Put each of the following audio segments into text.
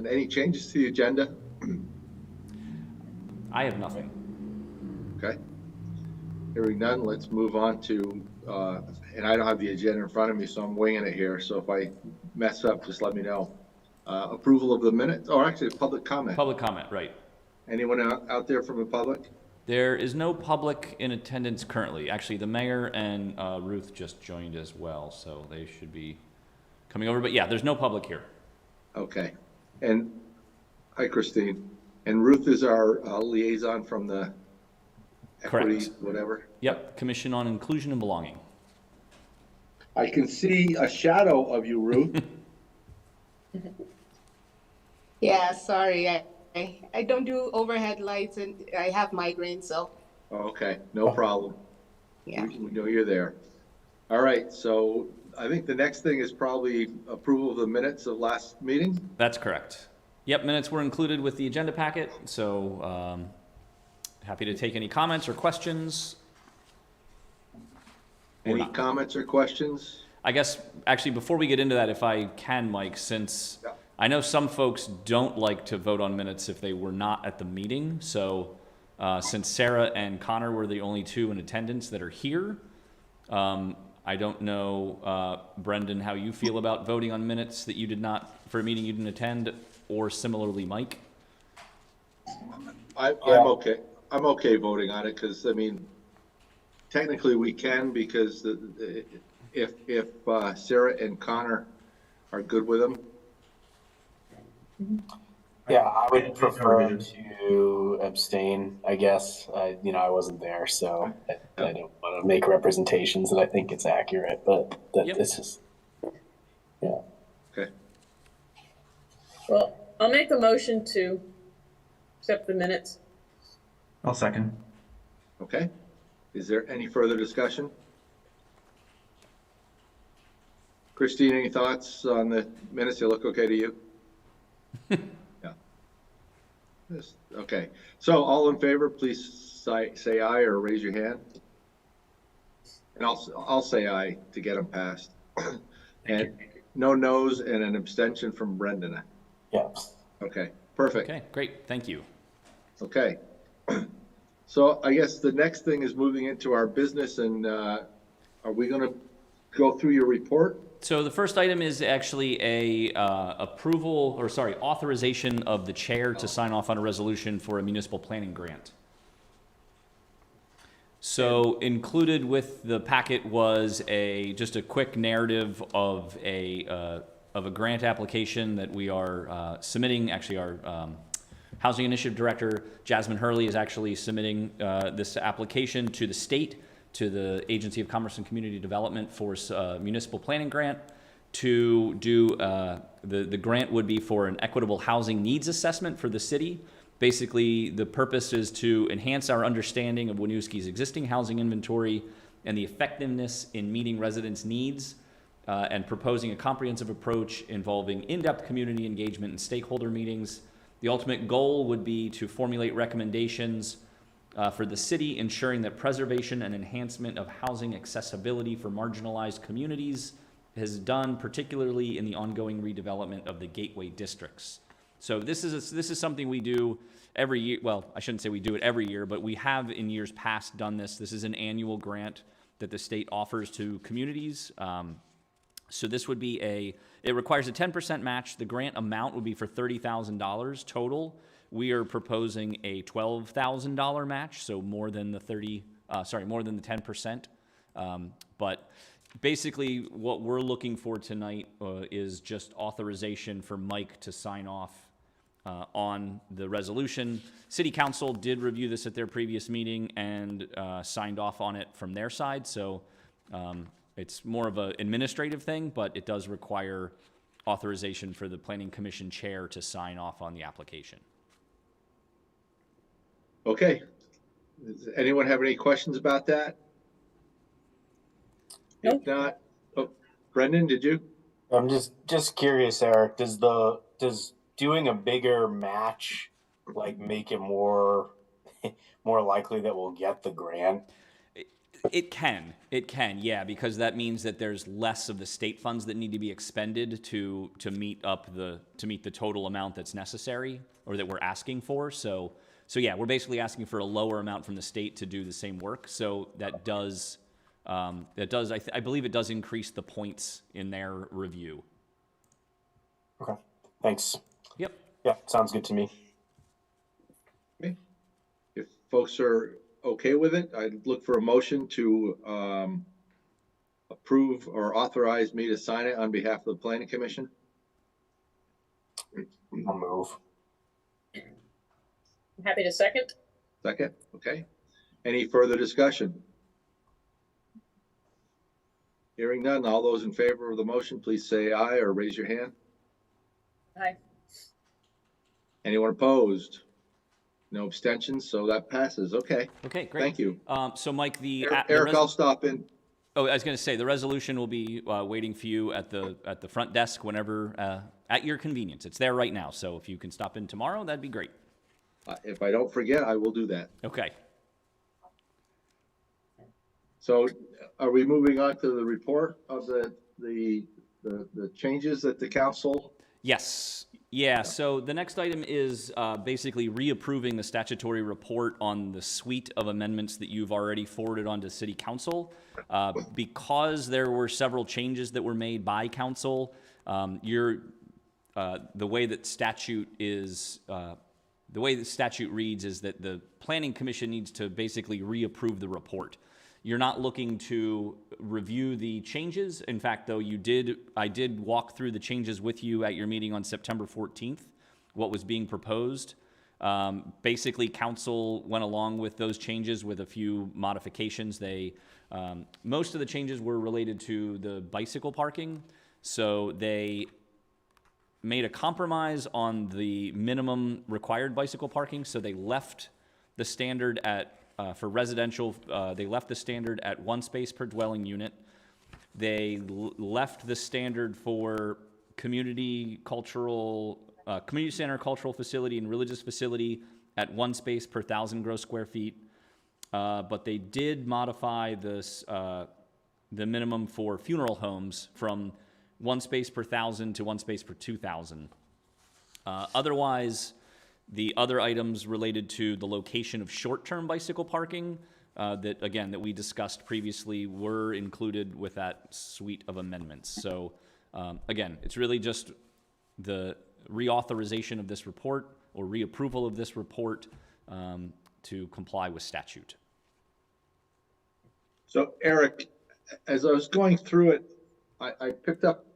any changes to the agenda? I have nothing. Okay. Hearing none, let's move on to, and I don't have the agenda in front of me, so I'm winging it here. So if I mess up, just let me know. Approval of the minutes, or actually public comment. Public comment, right. Anyone out there from the public? There is no public in attendance currently. Actually, the mayor and Ruth just joined as well, so they should be coming over. But yeah, there's no public here. Okay. And hi, Christine. And Ruth is our liaison from the equity, Correct. whatever. Yep, Commission on Inclusion and Belonging. I can see a shadow of you, Ruth. Yeah, sorry. I don't do overhead lights and I have migraine, so. Oh, okay, no problem. Yeah. We know you're there. All right, so I think the next thing is probably approval of the minutes of last meeting. That's correct. Yep, minutes were included with the agenda packet, so happy to take any comments or questions. Any comments or questions? I guess, actually, before we get into that, if I can, Mike, since I know some folks don't like to vote on minutes if they were not at the meeting, so since Sarah and Connor were the only two in attendance that are here, I don't know, Brendan, how you feel about voting on minutes that you did not, for a meeting you didn't attend, or similarly, Mike? I'm okay. I'm okay voting on it because, I mean, technically we can because if Sarah and Connor are good with them. Yeah, I would prefer to abstain, I guess. I wasn't there, so I don't want to make representations that I think it's accurate, but this is, yeah. Okay. Well, I'll make a motion to accept the minutes. I'll second. Okay. Is there any further discussion? Christine, any thoughts on the minutes? They look okay to you? Yeah. Yes. Okay. So all in favor, please say aye or raise your hand. And I'll say aye to get them passed. And no no's and an abstention from Brendan. Yeah. Okay. Perfect. Okay, great. Thank you. Okay. So I guess the next thing is moving into our business, and are we going to go through your report? So the first item is actually a authorization of the chair to sign off on a resolution for a municipal planning grant. So included with the packet was just a quick narrative of a grant application that we are submitting. Actually, our Housing Initiative Director, Jasmine Hurley, is actually submitting this application to the state, to the Agency of Commerce and Community Development for a municipal planning grant to do, the grant would be for an equitable housing needs assessment for the city. Basically, the purpose is to enhance our understanding of Winooski's existing housing inventory and the effectiveness in meeting residents' needs and proposing a comprehensive approach involving in-depth community engagement and stakeholder meetings. The ultimate goal would be to formulate recommendations for the city, ensuring that preservation and enhancement of housing accessibility for marginalized communities is done, particularly in the ongoing redevelopment of the gateway districts. So this is something we do every year. Well, I shouldn't say we do it every year, but we have in years past done this. This is an annual grant that the state offers to communities. So this would be it requires a 10% match. The grant amount would be for $30,000 total. We are proposing a $12,000 match, so more than the 10%. But basically what we're looking for tonight is just authorization for Mike to sign off on the resolution. City Council did review this at their previous meeting and signed off on it from their side. So it's more of an administrative thing, but it does require authorization for the Planning Commission chair to sign off on the application. Okay. Does anyone have any questions about that? Nope. If not, Brendan, did you? I'm just curious, Eric, does doing a bigger match like make it more likely that we'll get the grant? It can, yeah, because that means that there's less of the state funds that need to be expended to meet the total amount that's necessary or that we're asking for. So yeah, we're basically asking for a lower amount from the state to do the same work. So that does, I believe it does increase the points in their review. Okay, thanks. Yep. Yeah, sounds good to me. Okay. If folks are okay with it, I'd look for a motion to approve or authorize me to sign it on behalf of the planning commission. I'll move. I'm happy to second. Second, okay. Any further discussion? Hearing none, all those in favor of the motion, please say aye or raise your hand. Aye. Anyone opposed? No abstentions, so that passes. Okay. Okay, great. Thank you. So Mike, Eric, I'll stop in. Oh, I was going to say the resolution will be waiting for you at the front desk whenever at your convenience. It's there right now, so if you can stop in tomorrow, that'd be great. If I don't forget, I will do that. Okay. So are we moving on to the report of the changes that the council? Yes. Yeah. So the next item is basically reapproving the statutory report on the suite of amendments that you've already forwarded on to City Council. Because there were several changes that were made by council, the way that statute is. The way the statute reads is that the Planning Commission needs to basically reapprove the report. You're not looking to review the changes. In fact, though, I did walk through the changes with you at your meeting on September 14th, what was being proposed. Basically, council went along with those changes with a few modifications. Most of the changes were related to the bicycle parking. So they made a compromise on the minimum required bicycle parking. So they left the standard at for residential, they left the standard at 1 space per dwelling unit. They left the standard for community center, cultural facility, and religious facility at 1 space per 1,000 gross square feet. But they did modify this, the minimum for funeral homes from 1 space per 1,000 to 1 space per 2,000. Otherwise, the other items related to the location of short-term bicycle parking that we discussed previously were included with that suite of amendments. So again, it's really just the reauthorization of this report or reapproval of this report to comply with statute. So Eric, as I was going through it, I picked up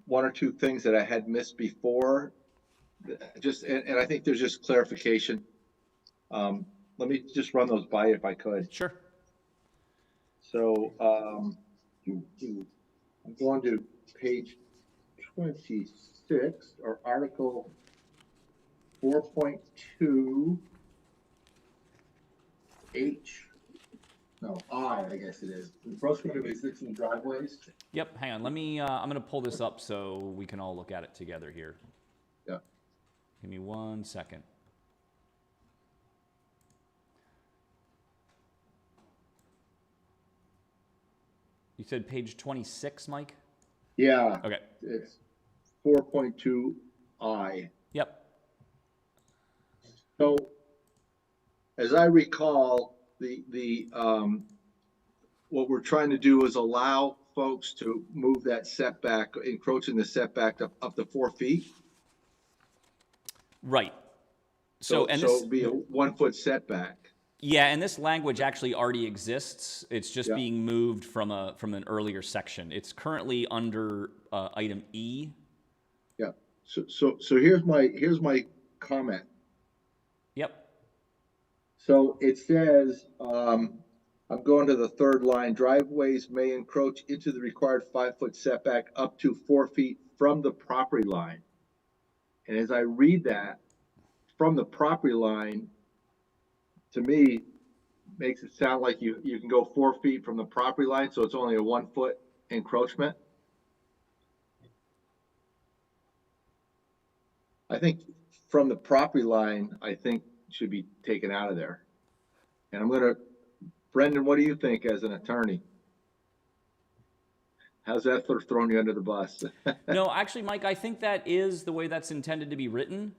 one or two things that I had missed before. And I think there's just clarification. Let me just run those by if I could. Sure. So I'm going to page 26 or article 4.2 I guess it is. Encroachment of existing driveways. Yep, hang on. Let me, I'm going to pull this up so we can all look at it together here. Yeah. Give me 1 second. You said page 26, Mike? Yeah. Okay. It's 4.2I. Yep. So, as I recall, what we're trying to do is allow folks to move that setback, encroaching the setback up to 4 feet. Right. So it'd be a 1 foot setback. Yeah, and this language actually already exists. It's just Yeah. being moved from an earlier section. It's currently under item E. Yeah. So here's my comment. Yep. So it says, I'm going to the third line, driveways may encroach into the required 5 foot setback up to 4 feet from the property line. And as I read that, from the property line, to me, makes it sound like you can go 4 feet from the property line, so it's only a 1 foot encroachment. I think from the property line, should be taken out of there. And I'm going to Brendan, what do you think as an attorney? How's that for throwing you under the bus? No, actually, Mike, I think that is the way that's intended to be written,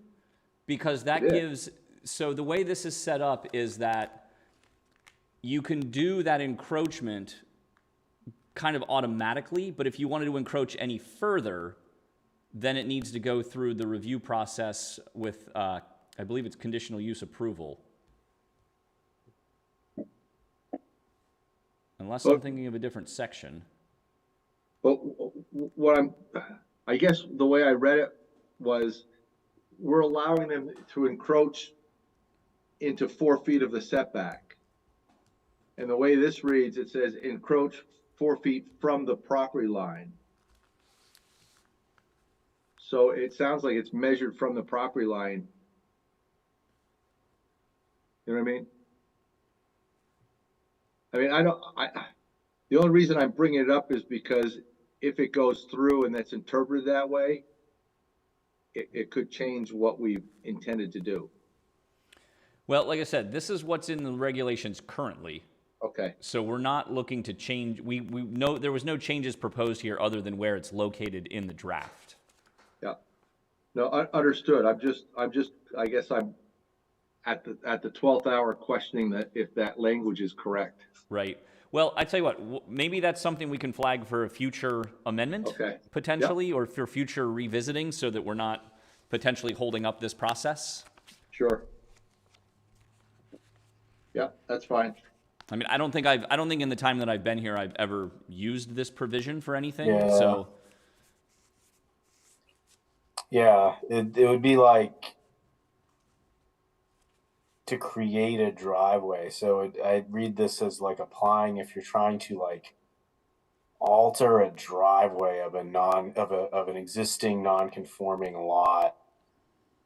because that It is. gives, so the way this is set up is that you can do that encroachment kind of automatically, but if you wanted to encroach any further, then it needs to go through the review process with, I believe it's conditional use approval. Unless I'm thinking of a different section. But I guess the way I read it was, we're allowing them to encroach into 4 feet of the setback. And the way this reads, it says encroach 4 feet from the property line. So it sounds like it's measured from the property line. You know what I mean? The only reason I'm bringing it up is because if it goes through and that's interpreted that way, it could change what we intended to do. Well, like I said, this is what's in the regulations currently. Okay. So we're not looking to change. We know there was no changes proposed here other than where it's located in the draft. Yeah. No, understood. I guess I'm at the 12th hour questioning that if that language is correct. Right. Well, I tell you what, maybe that's something we can flag for a future amendment, Okay. potentially, Yep. or for future revisiting, so that we're not potentially holding up this process. Sure. Yeah, that's fine. I mean, I don't think in the time that I've been here, I've ever used this provision for anything. Yeah. So, Yeah, it would be like to create a driveway. So I read this as like applying if you're trying to like alter a driveway of an existing non-conforming lot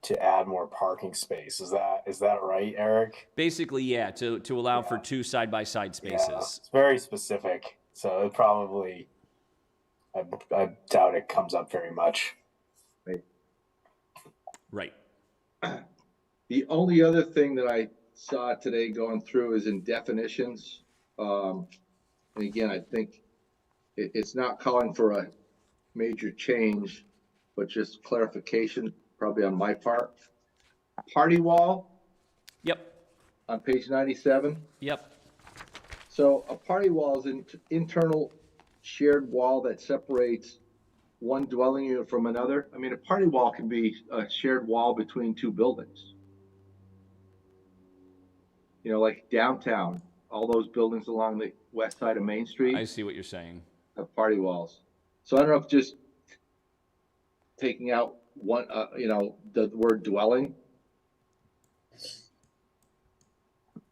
to add more parking space. Is that right, Eric? basically, yeah, to allow for 2 side-by-side Yeah, spaces. it's very specific. So it probably, I doubt it comes up very much. Right. The only other thing that I saw today going through is in definitions. And again, I think it's not calling for a major change, but just clarification, probably on my part. Party wall Yep. on page 97. Yep. So a party wall is an internal shared wall that separates one dwelling unit from another. I mean, a party wall can be a shared wall between 2 buildings. You know, like downtown, all those buildings along the west side of Main Street I see what you're saying. have party walls. So I don't know if just taking out one, the word dwelling.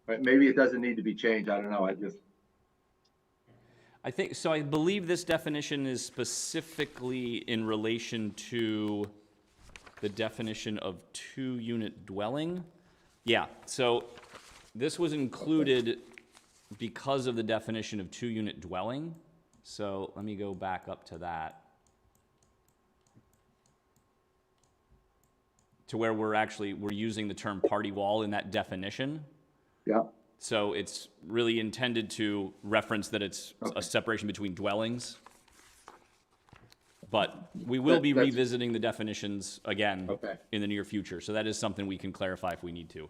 Right, maybe it doesn't need to be changed. I don't know. I think so. I believe this definition is specifically in relation to the definition of 2-unit dwelling. Yeah, so this was included because of the definition of 2-unit dwelling. So let me go back up to that. To where we're using the term party wall in that definition. Yeah. So it's really intended to reference that it's a separation between dwellings. But we will be That's- revisiting the definitions again Okay. in the near future. So that is something we can clarify if we need to.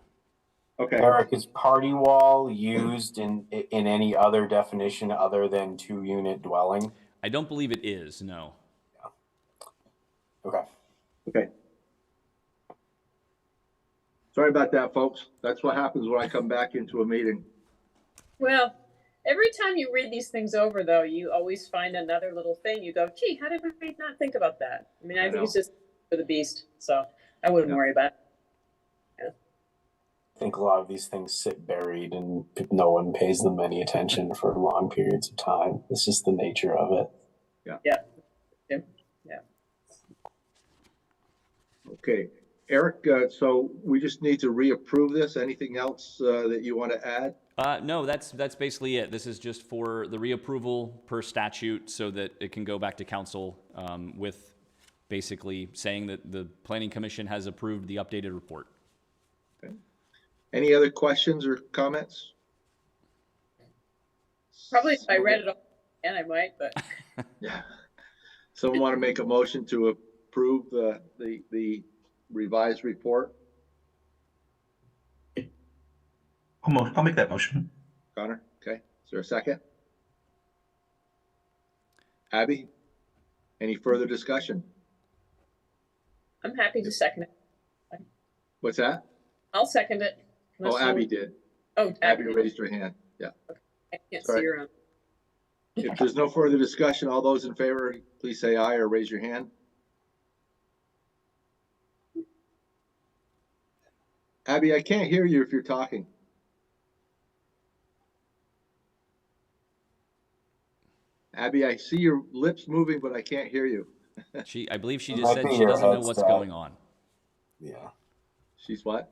Okay. Eric, is party wall used in any other definition other than 2-unit dwelling? I don't believe it is, no. Okay. Okay. Sorry about that, folks. That's what happens when I come back into a meeting. Well, every time you read these things over, though, you always find another little thing. You go, gee, how did we not think about that? I mean, I think it's just for the beast, so I wouldn't worry about it. I think a lot of these things sit buried and no one pays them any attention for long periods of time. It's just the nature of it. Yeah. Okay. Eric, so we just need to reapprove this. Anything else that you want to add? No, that's basically it. This is just for the reapproval per statute so that it can go back to council with basically saying that the Planning Commission has approved the updated report. Okay. Any other questions or comments? Probably if I read it all again, I might, but Yeah. Someone want to make a motion to approve the revised report? I'll make that motion. Connor, okay. Is there a second? Abby, any further discussion? I'm happy to second it. What's that? I'll second it. Oh, Unless you Abby want- did. Oh, Abby did. raised her hand. Yeah. I can't Sorry. see her. If there's no further discussion, all those in favor, please say aye or raise your hand. Abby, I can't hear you if you're talking. Abby, I see your lips moving, but I can't hear you. I believe she It just might said be she your doesn't know what's headset. going on. Yeah. She's what?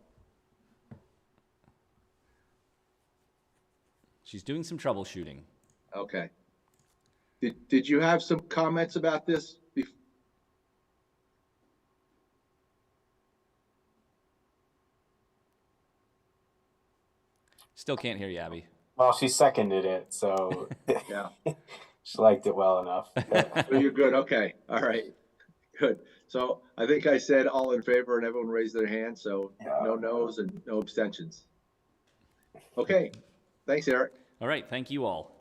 She's doing some troubleshooting. Okay. Did you have some comments about this? Still can't hear you, Abby. Well, she seconded it, so Yeah. she liked it well enough. So you're good. Okay. All right. Good. So I think I said all in favor and everyone raised their hand. So no no's and no abstentions. Okay. Thanks, Eric. All right, thank you all.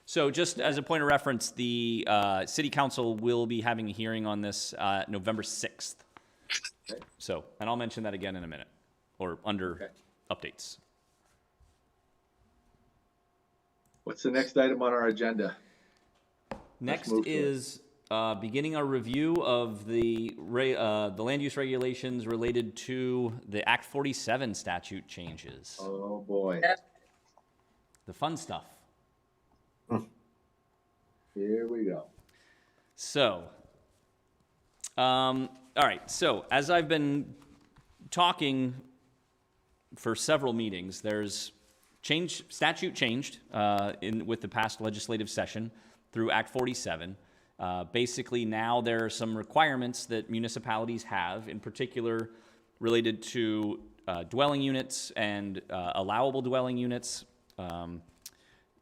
So just as a point of reference, the City Council will be having a hearing on this November 6th. Okay. So, and I'll mention that again in a minute, or under updates. What's the next item on our agenda? Next move to it. is beginning our review of the land use regulations related to the Act 47 statute changes. Oh, boy. The fun stuff. Here we go. So, all right. So, as I've been talking for several meetings, there's statute changed with the past legislative session through Act 47. Basically, now there are some requirements that municipalities have, in particular related to dwelling units and allowable dwelling units,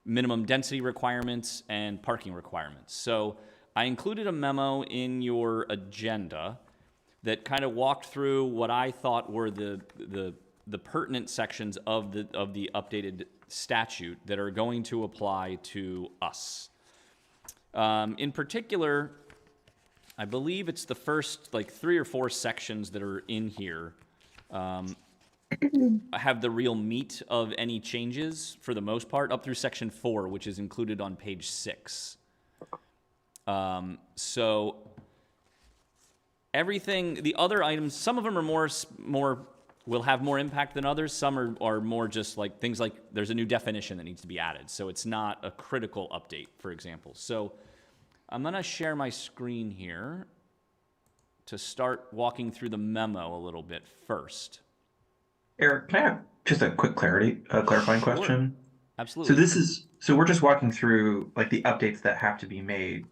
minimum density requirements, and parking requirements. So I included a memo in your agenda that kind of walked through what I thought were the pertinent sections of the updated statute that are going to apply to us. In particular, I believe it's the first 3 or 4 sections that are in here have the real meat of any changes for the most part, up through section 4, which is included on page 6. So everything, the other items, some of them are more will have more impact than others. Some are more just like things like there's a new definition that needs to be added. So it's not a critical update, for example. So I'm going to share my screen here to start walking through the memo a little bit first. Eric, can I have just a quick clarifying question? Absolutely. So we're just walking through like the updates that have to be made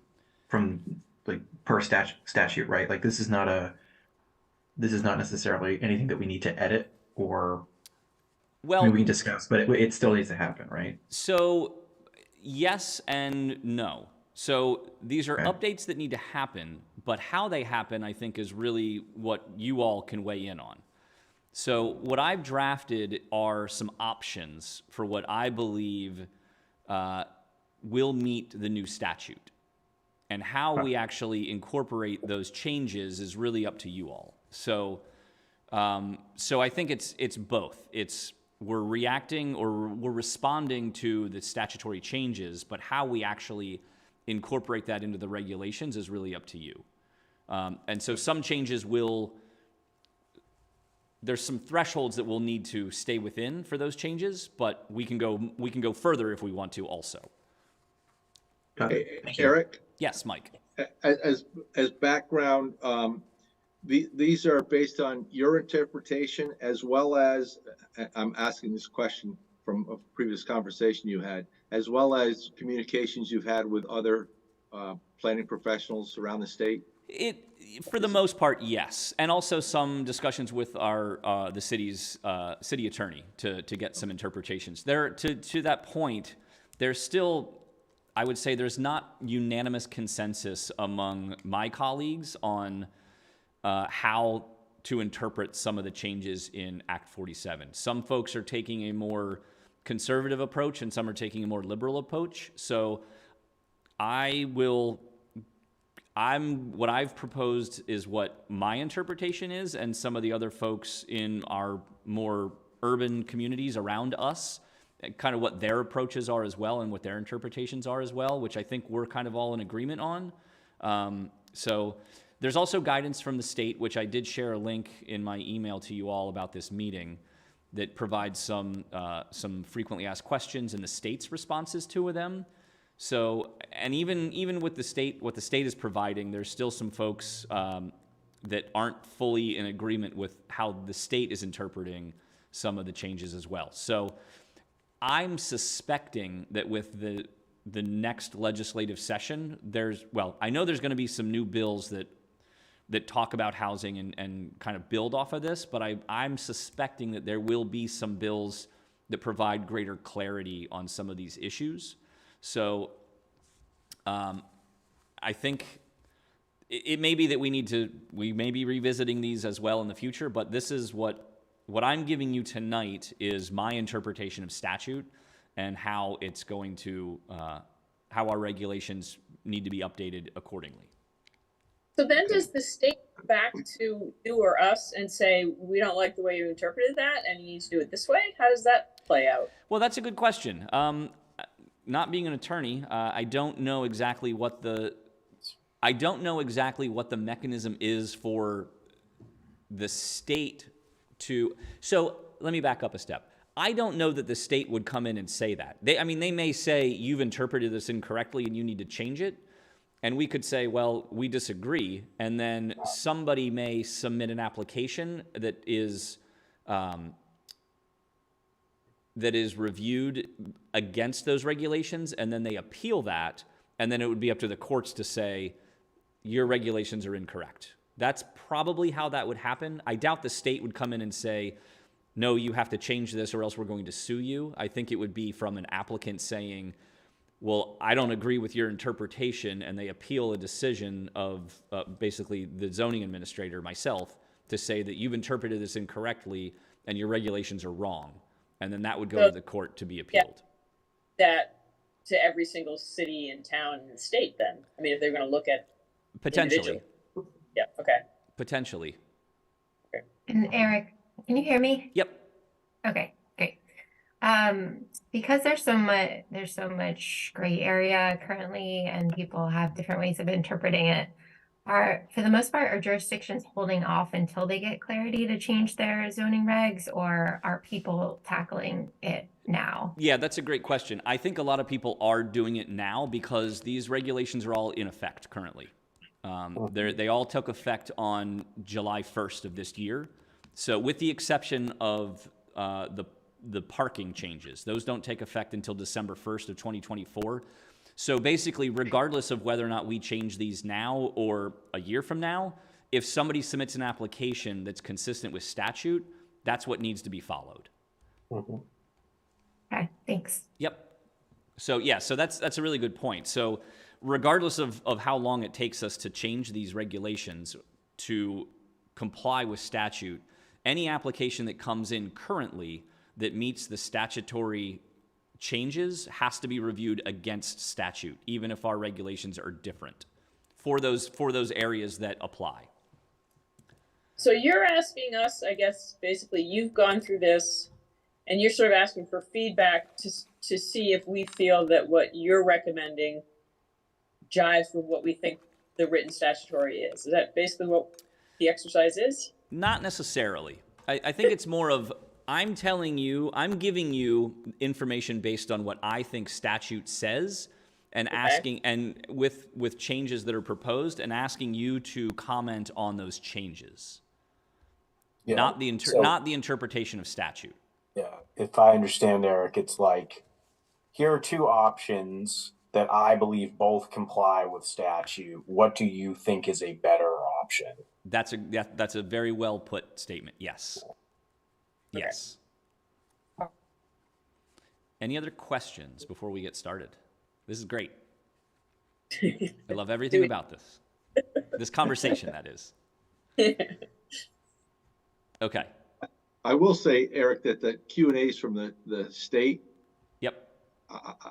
from like per statute, right? Like this is not necessarily anything that we need to edit or well, we can discuss, but it still needs to happen, right? So yes and no. So these are updates that need to happen, but how they happen, I think, is really what you all can weigh in on. So what I've drafted are some options for what I believe will meet the new statute. And how we actually incorporate those changes is really up to you all. So I think it's both. We're reacting or we're responding to the statutory changes, but how we actually incorporate that into the regulations is really up to you. And so some changes there's some thresholds that we'll need to stay within for those changes, but we can go further if we want to also. Hey, Eric? Yes, Mike. As background, these are based on your interpretation as well as, I'm asking this question from a previous conversation you had, as well as communications you've had with other planning professionals around the state? For the most part, yes, and also some discussions with the city's city attorney to get some interpretations. To that point, there's still, I would say there's not unanimous consensus among my colleagues on how to interpret some of the changes in Act 47. Some folks are taking a more conservative approach and some are taking a more liberal approach. So what I've proposed is what my interpretation is, and some of the other folks in our more urban communities around us, kind of what their approaches are as well and what their interpretations are as well, which I think we're kind of all in agreement on. So there's also guidance from the state, which I did share a link in my email to you all about this meeting, that provides some frequently asked questions and the state's responses to them. So, and even with the state, what the state is providing, there's still some folks that aren't fully in agreement with how the state is interpreting some of the changes as well. So I'm suspecting that with the next legislative session, I know there's going to be some new bills that talk about housing and kind of build off of this, but I'm suspecting that there will be some bills that provide greater clarity on some of these issues. So I think it may be that we may be revisiting these as well in the future, but this is what I'm giving you tonight is my interpretation of statute and how it's going to, how our regulations need to be updated accordingly. So then does the state go back to you or us and say, we don't like the way you interpreted that and you need to do it this way? How does that play out? Well, that's a good question. Not being an attorney, I don't know exactly what the mechanism is for the state to. So let me back up a step. I don't know that the state would come in and say that. They may say you've interpreted this incorrectly and you need to change it. And we could say, well, we disagree. And then somebody may submit an application that is reviewed against those regulations, and then they appeal that, and then it would be up to the courts to say, your regulations are incorrect. That's probably how that would happen. I doubt the state would come in and say, no, you have to change this or else we're going to sue you. I think it would be from an applicant saying, well, I don't agree with your interpretation, and they appeal a decision of basically the zoning administrator, myself, to say that you've interpreted this incorrectly and your regulations are wrong. And then that would go to the court to be appealed. Yeah, that to every single city and town in the state then? I mean, if they're going to look at Potentially. Yeah, okay. Potentially. Okay. And Eric, can you hear me? Yep. Okay, great. Because there's so much gray area currently and people have different ways of interpreting it, for the most part, are jurisdictions holding off until they get clarity to change their zoning regs, or are people tackling it now? Yeah, that's a great question. I think a lot of people are doing it now because these regulations are all in effect currently. They all took effect on July 1st of this year. So with the exception of the parking changes, those don't take effect until December 1st of 2024. So basically, regardless of whether or not we change these now or a year from now, if somebody submits an application that's consistent with statute, that's what needs to be followed. Mm-hmm. Okay, thanks. Yep. So yeah, so that's a really good point. So regardless of how long it takes us to change these regulations to comply with statute, any application that comes in currently that meets the statutory changes has to be reviewed against statute, even if our regulations are different for those areas that apply. So you're asking us, I guess, basically you've gone through this and you're sort of asking for feedback to see if we feel that what you're recommending jives with what we think the written statutory is. Is that basically what the exercise is? Not necessarily. I think it's more of, I'm giving you information based on what I think statute says, and asking, and with changes that are proposed, and asking you to comment on those changes. Yeah. Not the interpretation of statute. Yeah, if I understand, Eric, it's like, here are two options that I believe both comply with statute. What do you think is a better option? That's a very well put statement. Yes. Okay. Yes. Any other questions before we get started? This is great. I love everything about this. This conversation, that is. Okay. I will say, Eric, that the Q&As from the state, Yep.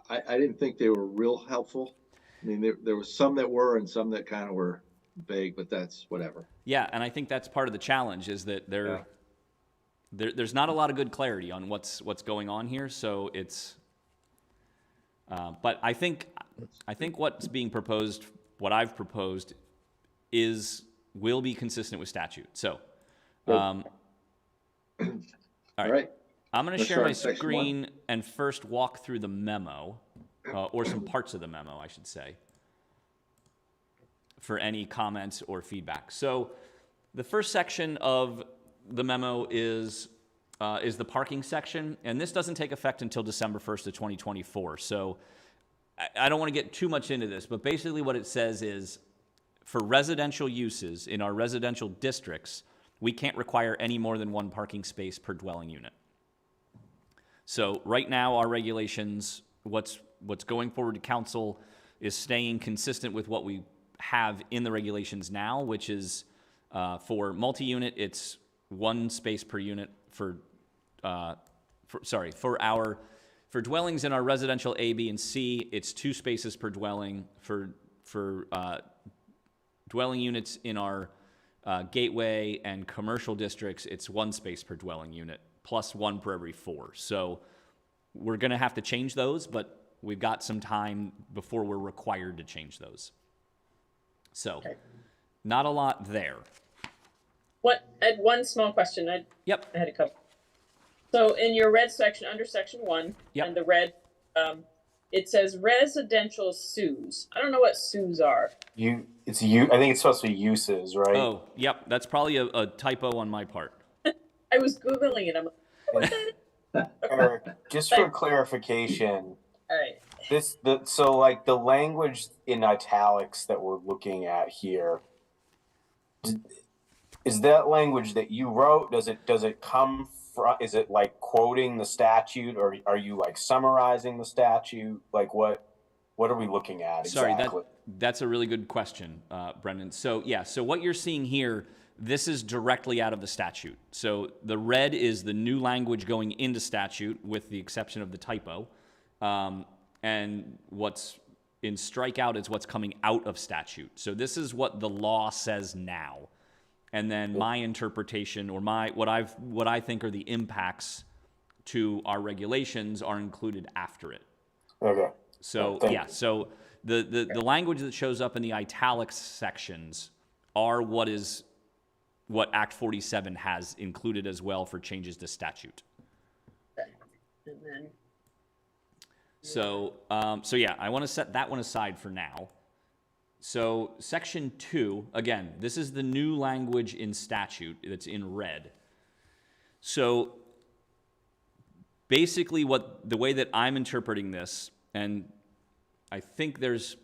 I didn't think they were real helpful. I mean, there was some that were and some that kind of were vague, but that's whatever. Yeah, and I think that's part of the challenge is that there's not a lot of good clarity on what's going on here. So it's, but I think what's being proposed, what I've proposed, will be consistent with statute. So, all right. I'm going to share my screen and first walk through the memo, or some parts of the memo, I should say, for any comments or feedback. So the first section of the memo is the parking section, and this doesn't take effect until December 1st of 2024. So I don't want to get too much into this, but basically what it says is for residential uses in our residential districts, we can't require any more than one parking space per dwelling unit. So right now, our regulations, what's going forward to council is staying consistent with what we have in the regulations now, which is for multi-unit, it's one space per unit for dwellings in our residential A, B, and C, it's 2 spaces per dwelling. For dwelling units in our gateway and commercial districts, it's 1 space per dwelling unit, plus 1 per every 4. So we're going to have to change those, but we've got some time before we're required to change those. So not a lot there. I had one small question. I had a couple. So in your red section, under section 1, and the red, it says residential SUs. I don't know what SUs are. I think it's supposed to be uses, right? Oh, yep. That's probably a typo on my part. I was Googling it. I'm like, what Eric, just for clarification, all right. So like the language in italics that we're looking at here, is that language that you wrote? Does it come from? Is it like quoting the statute, or are you like summarizing the statute? Like what are we looking at exactly? Sorry, that's a really good question, Brendan. So so what you're seeing here, this is directly out of the statute. So the red is the new language going into statute, with the exception of the typo. And what's in strikeout is what's coming out of statute. So this is what the law says now. And then my interpretation, or what I think are the impacts to our regulations, are included after it. Okay. So so the language that shows up in the italics sections are what Act 47 has included as well for changes to statute. Okay. And then. So I want to set that one aside for now. So section 2, again, this is the new language in statute that's in red. So basically the way that I'm interpreting this, and I think this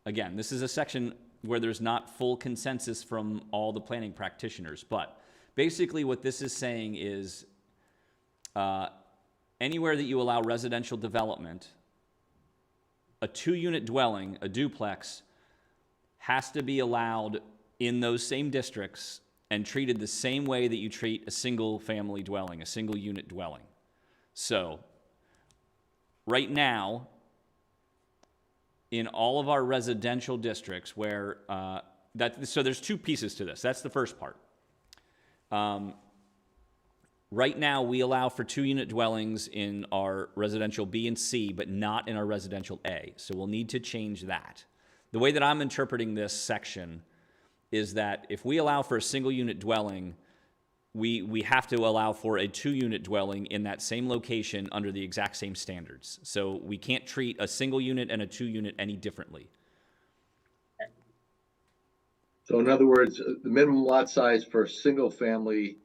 is a section where there's not full consensus from all the planning practitioners, but basically what this is saying is anywhere that you allow residential development, a 2-unit dwelling, a duplex, has to be allowed in those same districts and treated the same way that you treat a single family dwelling, a single unit dwelling. So right now, in all of our residential districts where, so there's 2 pieces to this. That's the first part. Right now, we allow for 2-unit dwellings in our residential B and C, but not in our residential A. So we'll need to change that. The way that I'm interpreting this section is that if we allow for a single-unit dwelling, we have to allow for a 2-unit dwelling in that same location under the exact same standards. So we can't treat a single unit and a 2-unit any differently. So in other words, the minimum lot size for a single family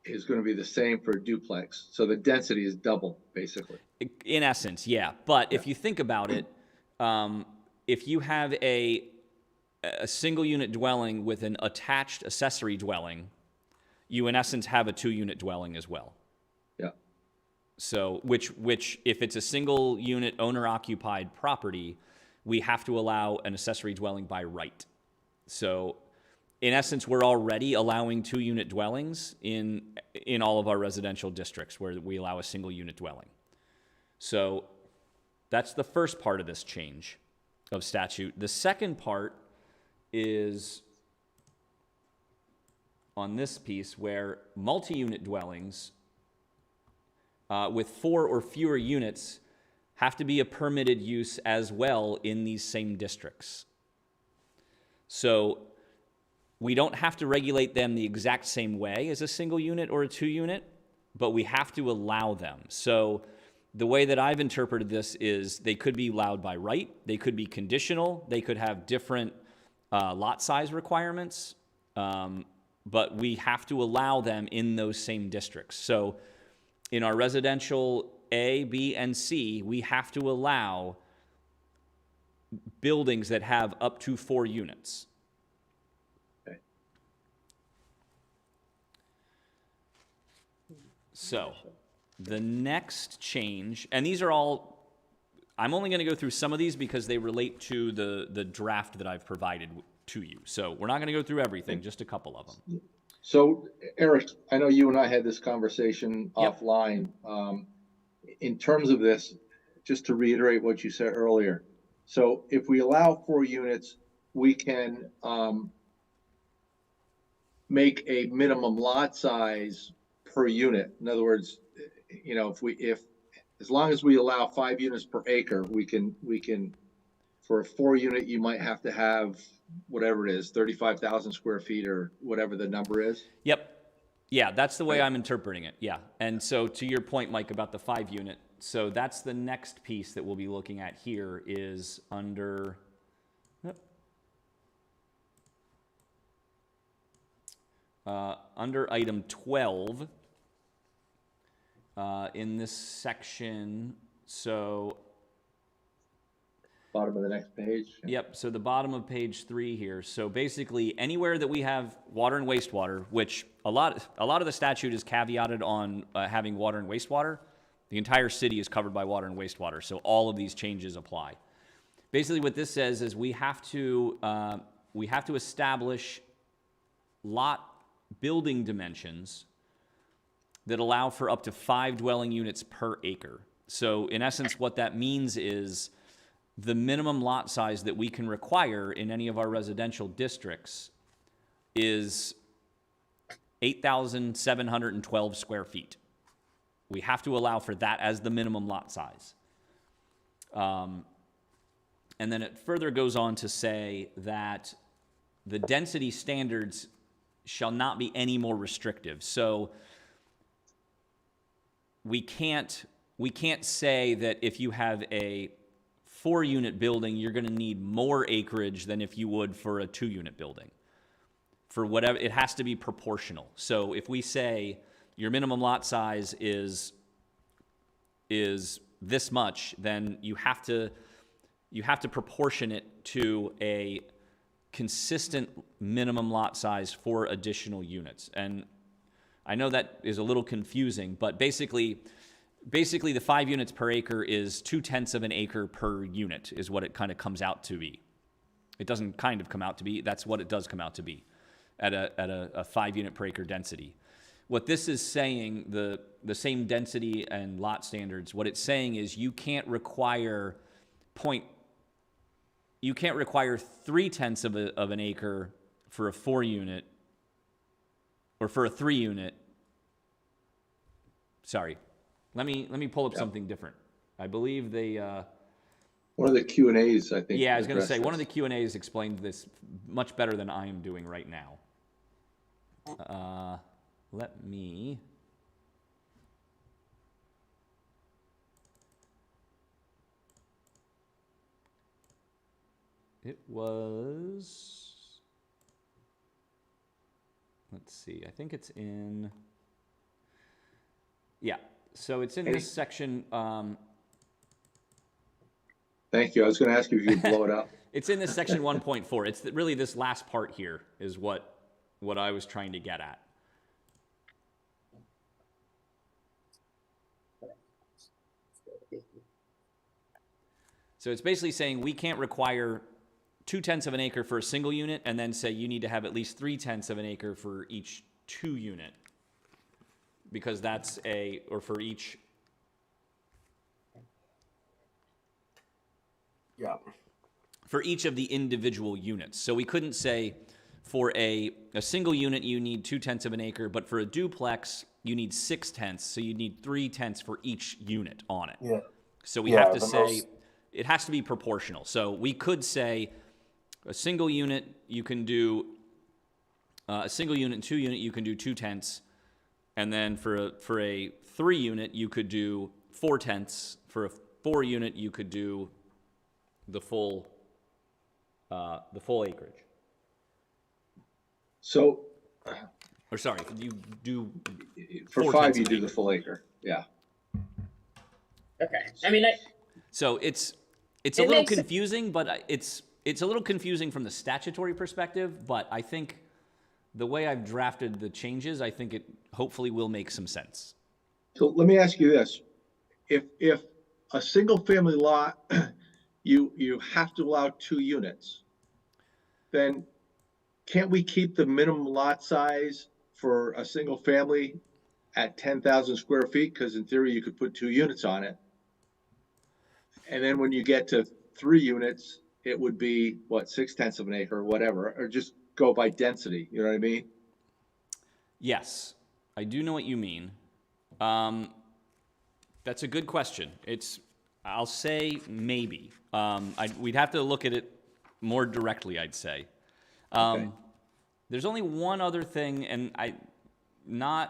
is going to be the same for a duplex. So the density is double, basically. In essence, yeah. But if you think about it, if you have a single unit dwelling with an attached accessory dwelling, you in essence have a 2-unit dwelling as well. Yeah. So, which if it's a single unit owner occupied property, we have to allow an accessory dwelling by right. So, in essence, we're already allowing 2-unit dwellings in all of our residential districts where we allow a single unit dwelling. So that's the first part of this change of statute. The second part is on this piece where multi-unit dwellings with 4 or fewer units have to be a permitted use as well in these same districts. So we don't have to regulate them the exact same way as a single unit or a 2-unit, but we have to allow them. So the way that I've interpreted this is they could be allowed by right, they could be conditional, they could have different lot size requirements, but we have to allow them in those same districts. So in our residential A, B, and C, we have to allow buildings that have up to 4 units. So the next change, and these are all, I'm only going to go through some of these because they relate to the draft that I've provided to you. So we're not going to go through everything, just a couple of them. So Eric, I know you and I had this conversation Yep. offline. In terms of this, just to reiterate what you said earlier. So if we allow 4 units, we can make a minimum lot size per unit. In other words, you know, as long as we allow 5 units per acre, we can for a 4-unit, you might have to have whatever it is, 35,000 square feet or whatever the number is. Yep. Yeah, that's the way I'm interpreting it. Yeah. And so to your point, Mike, about the 5-unit, so that's the next piece that we'll be looking at here is under, under item 12 in this section. So Bottom of the next page. yep, so the bottom of page 3 here. So basically anywhere that we have water and wastewater, which a lot of the statute is caveated on having water and wastewater. The entire city is covered by water and wastewater, so all of these changes apply. Basically what this says is we have to establish lot building dimensions that allow for up to 5 dwelling units per acre. So in essence, what that means is the minimum lot size that we can require in any of our residential districts is 8,712 square feet. We have to allow for that as the minimum lot size. And then it further goes on to say that the density standards shall not be any more restrictive. So we can't say that if you have a 4-unit building, you're going to need more acreage than if you would for a 2-unit building. For whatever, it has to be proportional. So if we say your minimum lot size is this much, then you have to proportion it to a consistent minimum lot size for additional units. And I know that is a little confusing, but basically the 5 units per acre is 2/10 of an acre per unit is what it kind of comes out to be. It doesn't kind of come out to be, that's what it does come out to be at a 5 unit per acre density. What this is saying, the same density and lot standards, what it's saying is you can't require 3/10 of an acre for a 4-unit or for a 3-unit. Sorry. Let me pull up something different. I believe they One of the Q&As, I think. yeah, I was going to say, one of the Q&As explained this much better than I am doing right now. Let me... It was... Let's see, I think it's in... Yeah, so it's in this section... Thank you. I was going to ask you if you could blow it up. It's in this section 1.4. It's really this last part here is what I was trying to get at. So it's basically saying we can't require 0.2 of an acre for a single unit and then say you need to have at least 0.3 of an acre for each 2 unit. Because that's or for each. Yeah. For each of the individual units. So we couldn't say for a single unit you need 0.2 of an acre, but for a duplex you need 0.6, so you need 0.3 for each unit on it. Yeah. So we have to say it has to be proportional. So we could say a single unit you can do a single unit and 2 unit you can do 0.2, and then for a 3 unit you could do 0.4. For a 4 unit you could do the full acreage. So Or sorry, you do for 4/10 5, you of do an the acre. full acre. Yeah. Okay. I mean, So it's a It little makes- confusing, but it's a little confusing from the statutory perspective. But I think the way I've drafted the changes, I think it hopefully will make some sense. So let me ask you this. If a single family lot, you have to allow 2 units, then can't we keep the minimum lot size for a single family at 10,000 square feet? Because in theory, you could put 2 units on it. And then when you get to 3 units, it would be, what, 0.6 of an acre or whatever, or just go by density, you know what I mean? Yes, I do know what you mean. That's a good question. I'll say maybe. We'd have to look at it more directly, I'd say. Okay. There's only one other thing, and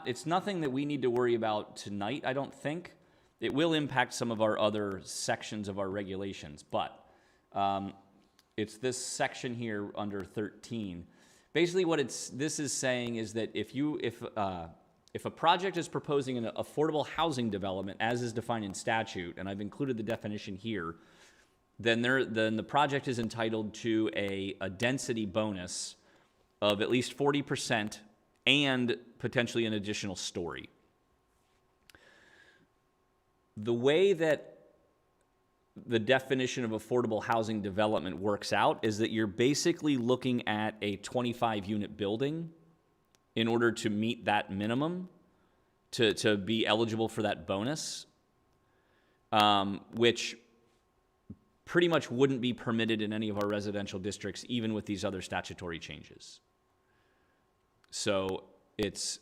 it's nothing that we need to worry about tonight, I don't think. It will impact some of our other sections of our regulations, but it's this section here under 13. Basically what this is saying is that if a project is proposing an affordable housing development as is defined in statute, and I've included the definition here, then the project is entitled to a density bonus of at least 40% and potentially an additional story. The way that the definition of affordable housing development works out is that you're basically looking at a 25-unit building in order to meet that minimum to be eligible for that bonus, which pretty much wouldn't be permitted in any of our residential districts, even with these other statutory changes. So it's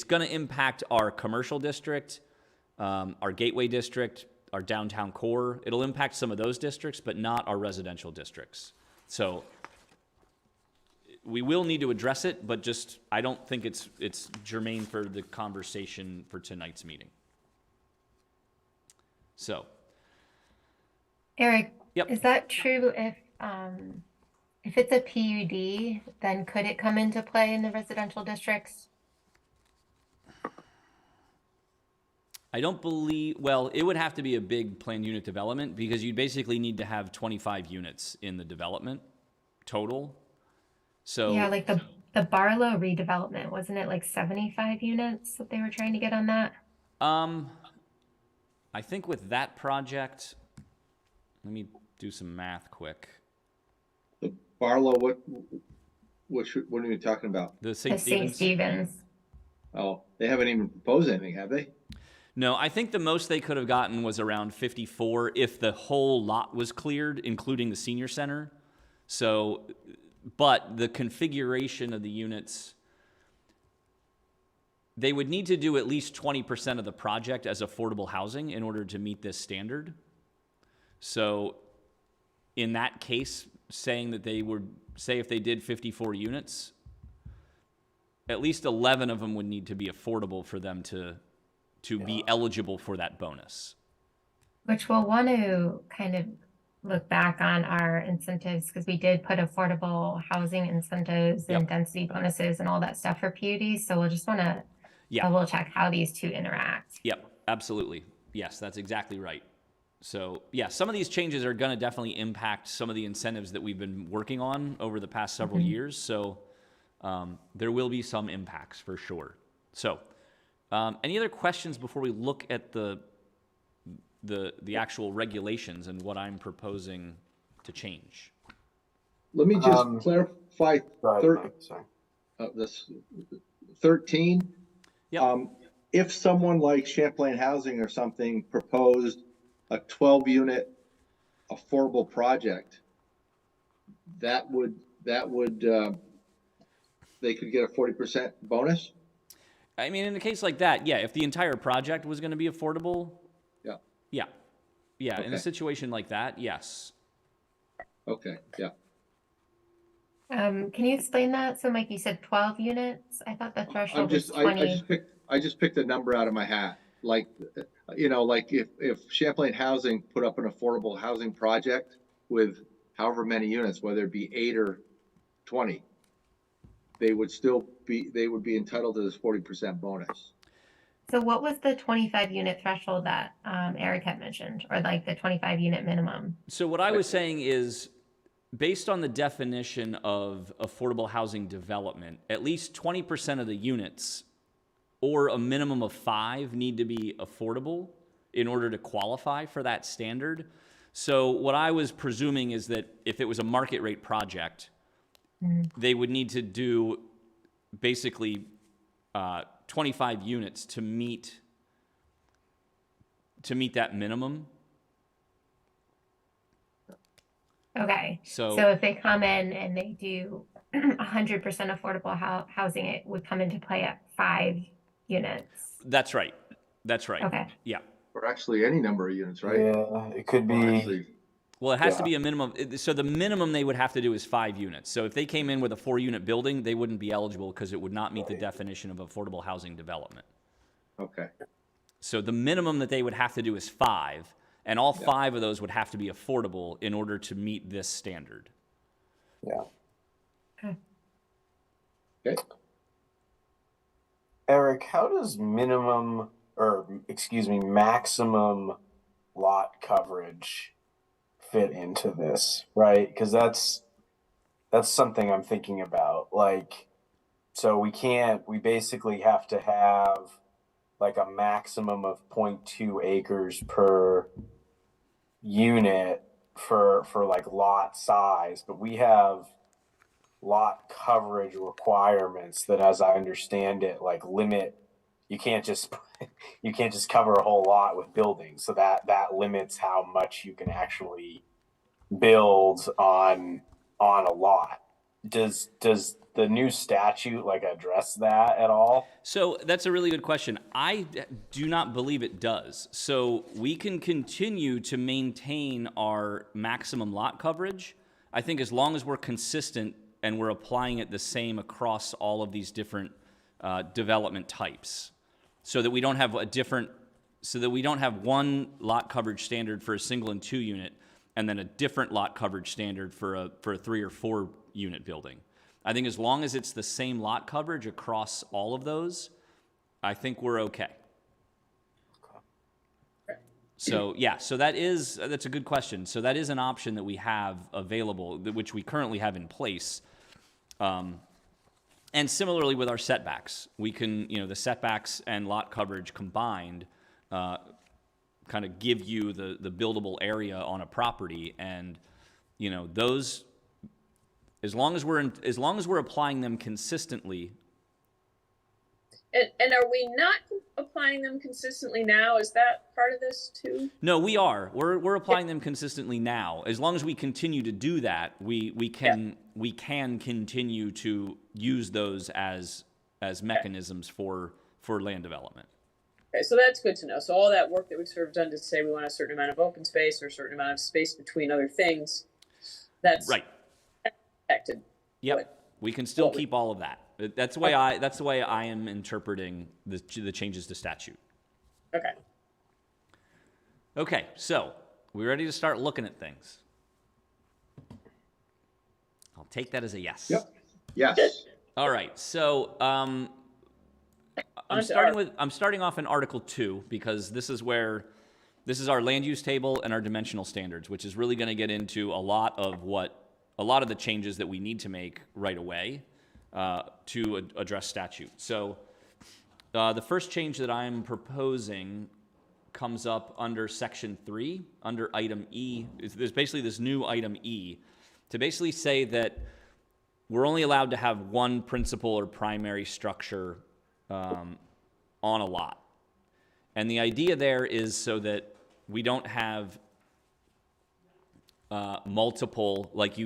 going to impact our commercial district, our gateway district, our downtown core. It'll impact some of those districts, but not our residential districts. So we will need to address it, but I don't think it's germane for the conversation for tonight's meeting. So. Eric, Yep. is that true if it's a PUD, then could it come into play in the residential districts? I don't believe, well, it would have to be a big planned unit development because you'd basically need to have 25 units in the development total. So Yeah, like the Barlow redevelopment, wasn't it like 75 units that they were trying to get on that? I think with that project, let me do some math quick. The Barlow, what are you talking about? The The St. St. Stephen's. Stephen's. Oh, they haven't even proposed anything, have they? No, I think the most they could have gotten was around 54 if the whole lot was cleared, including the senior center. So, but the configuration of the units, they would need to do at least 20% of the project as affordable housing in order to meet this standard. So in that case, saying that they would say if they did 54 units, at least 11 of them would need to be affordable for them to be eligible for that bonus. Which we'll want to kind of look back on our incentives because we did put affordable housing incentives and density bonuses and all that stuff for PUDs. So we'll just want to double check how these two interact. Yep, absolutely. Yes, that's exactly right. So yeah, some of these changes are going to definitely impact some of the incentives that we've been working on over the past several years. So there will be some impacts for sure. So any other questions before we look at the the actual regulations and what I'm proposing to change. Let me just clarify Go ahead, Mike, sorry. this 13. Yep. If someone like Champlain Housing or something proposed a 12-unit affordable project, that would they could get a 40% bonus? I mean, in a case like that, yeah, if the entire project was going to be affordable, Yeah. in a Okay. situation like that, yes. Okay. Yeah. Can you explain that? So Mike, you said 12 units? I thought the threshold was 20. I just picked a number out of my hat. Like, like if Champlain Housing put up an affordable housing project with however many units, whether it be 8 or 20, they would be entitled to this 40% bonus. So what was the 25 unit threshold that Eric had mentioned, or like the 25 unit minimum? So what I was saying is, based on the definition of affordable housing development, at least 20% of the units or a minimum of 5 need to be affordable in order to qualify for that standard. So what I was presuming is that if it was a market rate project, they would need to do basically 25 units to meet that minimum. Okay. So if they come in and they do 100% affordable housing, it would come into play at 5 units. that's right. Okay. Yeah. Or actually any number of units, right? Yeah, it could Well, be. actually, Well, it has to be a minimum. So the minimum they would have to do is 5 units. So if they came in with a 4-unit building, they wouldn't be eligible because it would not meet the definition of affordable housing development. okay. So the minimum that they would have to do is 5, and all 5 of those would have to be affordable in order to meet this standard. Yeah. Okay. Eric, how does maximum lot coverage fit into this, right? Because that's something I'm thinking about. Like, so we basically have to have like a maximum of 0.2 acres per unit for like lot size, but we have lot coverage requirements that, as I understand it, like limit, you can't just cover a whole lot with buildings. So that limits how much you can actually build on a lot. Does the new statute like address that at all? So that's a really good question. I do not believe it does. So we can continue to maintain our maximum lot coverage, I think, as long as we're consistent and we're applying it the same across all of these different development types, so that we don't have one lot coverage standard for a single and 2 unit, and then a different lot coverage standard for a 3 or 4 unit building. I think as long as it's the same lot coverage across all of those, I think we're okay. So yeah, that's a good question. So that is an option that we have available, which we currently have in place. And similarly with our setbacks, we can, the setbacks and lot coverage combined kind of give you the buildable area on a property, and those, as long as we're applying them consistently. And are we not applying them consistently now? Is that part of this too? No, we are. We're applying them consistently now. As long as we continue to do that, we can continue to use those as mechanisms for land development. Okay, so that's good to know. So all that work that we've sort of done to say we want a certain amount of open space or a certain amount of space between other things, that's right. Protected. Yep. We can still keep all of that. That's the way I am interpreting the changes to statute. Okay. Okay, so we ready to start looking at things? I'll take that as a yes. Yep. Yes. All right. So I'm starting off in Article 2 because this is our land use table and our dimensional standards, which is really going to get into a lot of the changes that we need to make right away to address statute. So the first change that I'm proposing comes up under section 3, under item E. There's basically this new item E to basically say that we're only allowed to have one principal or primary structure on a lot. And the idea there is so that we don't have multiple, like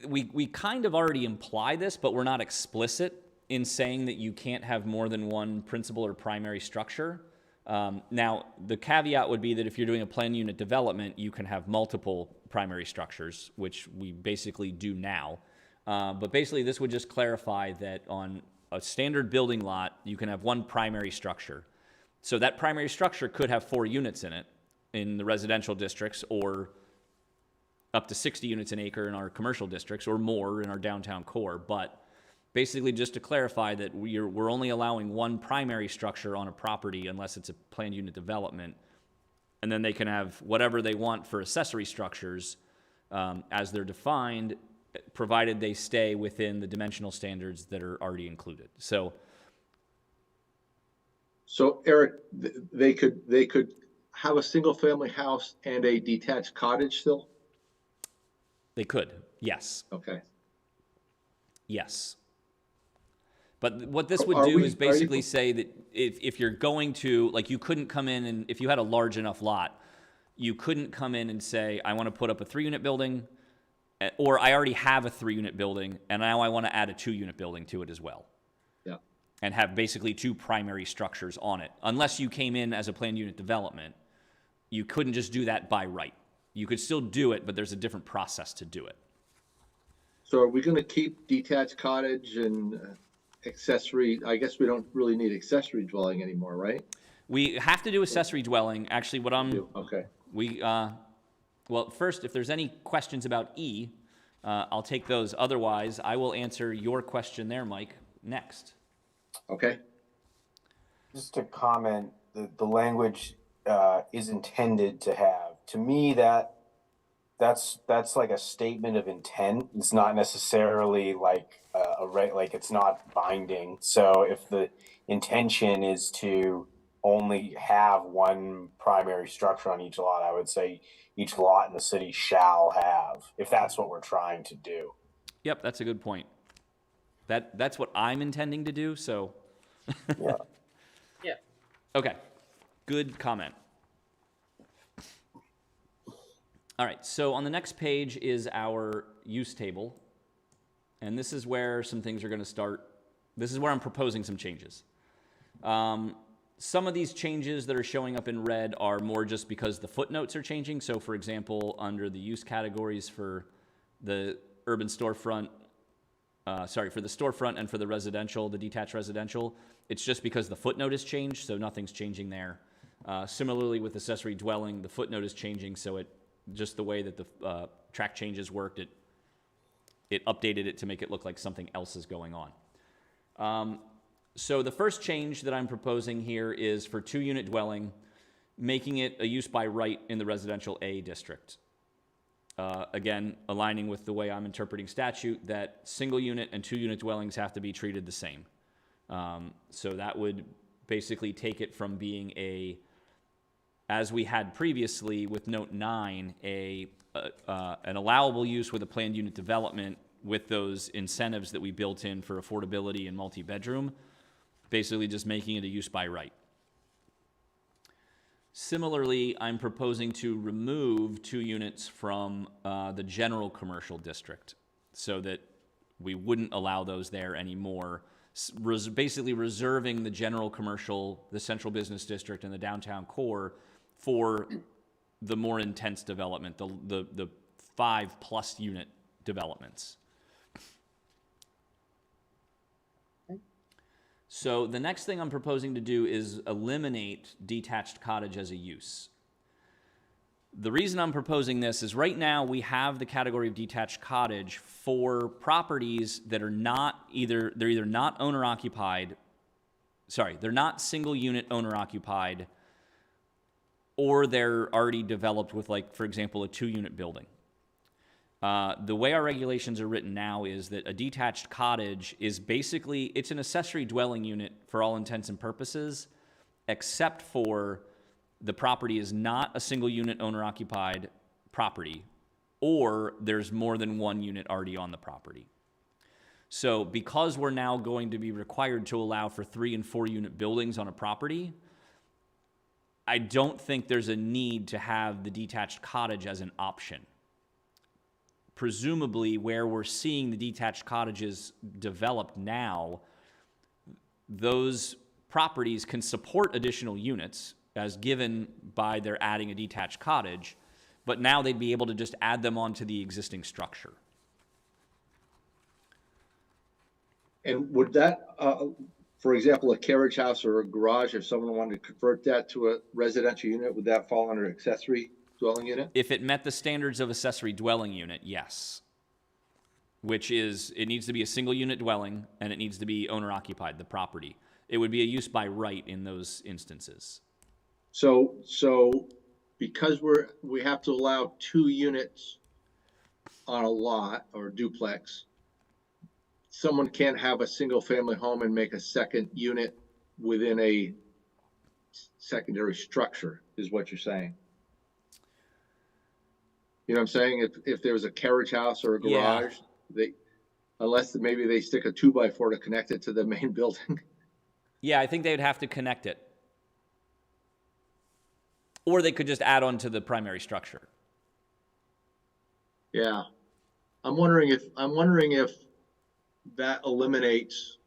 we kind of already imply this, but we're not explicit in saying that you can't have more than one principal or primary structure. Now, the caveat would be that if you're doing a plan unit development, you can have multiple primary structures, which we basically do now. But basically, this would just clarify that on a standard building lot, you can have one primary structure. So that primary structure could have 4 units in it in the residential districts, or up to 60 units an acre in our commercial districts, or more in our downtown core. But basically, just to clarify that we're only allowing one primary structure on a property unless it's a planned unit development, and then they can have whatever they want for accessory structures as they're defined, provided they stay within the dimensional standards that are already included. So Eric, they could have a single family house and a detached cottage still? they could, yes, Okay. yes. But what this would Are do we- is are basically you- say that if you're going to, like, you couldn't come in and, if you had a large enough lot, you couldn't come in and say, I want to put up a 3-unit building, or I already have a 3-unit building, and now I want to add a 2-unit building to it as well. Yeah. And have basically 2 primary structures on it. Unless you came in as a planned unit development, you couldn't just do that by right. You could still do it, but there's a different process to do it. So are we going to keep detached cottage and accessory? I guess we don't really need accessory dwelling anymore, right? We have to do accessory dwelling. Actually, what I'm, Okay. well, first, if there's any questions about E, I'll take those. Otherwise, I will answer your question there, Mike, next. Okay. Just to comment, the language is intended to have. To me, that's like a statement of intent. It's not necessarily like like it's not binding. So if the intention is to only have one primary structure on each lot, I would say each lot in the city shall have, if that's what we're trying to do. Yep, that's a good point. That's what I'm intending to do, so. Yeah. Yeah. Okay, good comment. All right, so on the next page is our use table. And this is where some things are going to start. This is where I'm proposing some changes. Some of these changes that are showing up in red are more just because the footnotes are changing. So for example, under the use categories for the urban storefront, for the storefront and for the residential, the detached residential, it's just because the footnote has changed, so nothing's changing there. Similarly with accessory dwelling, the footnote is changing, so just the way that the track changes worked, it updated it to make it look like something else is going on. So the first change that I'm proposing here is for 2-unit dwelling, making it a use by right in the residential A district. Again, aligning with the way I'm interpreting statute, that single unit and 2-unit dwellings have to be treated the same. So that would basically take it from being as we had previously with note 9, an allowable use with a planned unit development with those incentives that we built in for affordability and multi-bedroom, basically just making it a use by right. Similarly, I'm proposing to remove 2 units from the general commercial district so that we wouldn't allow those there anymore, basically reserving the general commercial, the central business district, and the downtown core for the more intense development, the 5+ unit developments. So the next thing I'm proposing to do is eliminate detached cottage as a use. The reason I'm proposing this is right now we have the category of detached cottage for properties that are they're either not owner occupied, they're not single unit owner occupied, or they're already developed with, like, for example, a 2-unit building. The way our regulations are written now is that a detached cottage is basically, it's an accessory dwelling unit for all intents and purposes, except for the property is not a single unit owner occupied property, or there's more than one unit already on the property. So because we're now going to be required to allow for 3 and 4 unit buildings on a property, I don't think there's a need to have the detached cottage as an option. Presumably, where we're seeing the detached cottages developed now, those properties can support additional units as given by their adding a detached cottage, but now they'd be able to just add them onto the existing structure. And would that, for example, a carriage house or a garage, if someone wanted to convert that to a residential unit, would that fall under accessory dwelling unit? If it met the standards of accessory dwelling unit, yes. Which is, it needs to be a single unit dwelling and it needs to be owner occupied, the property. It would be a use by right in those instances. So because we have to allow 2 units on a lot or duplex, someone can't have a single family home and make a second unit within a secondary structure, is what you're saying. You know what I'm saying? If there was a carriage house or a garage, unless maybe they stick a 2x4 to connect it to the main building. Yeah, I think they would have to connect it. Or they could just add on to the primary structure. Yeah. I'm wondering if that eliminates,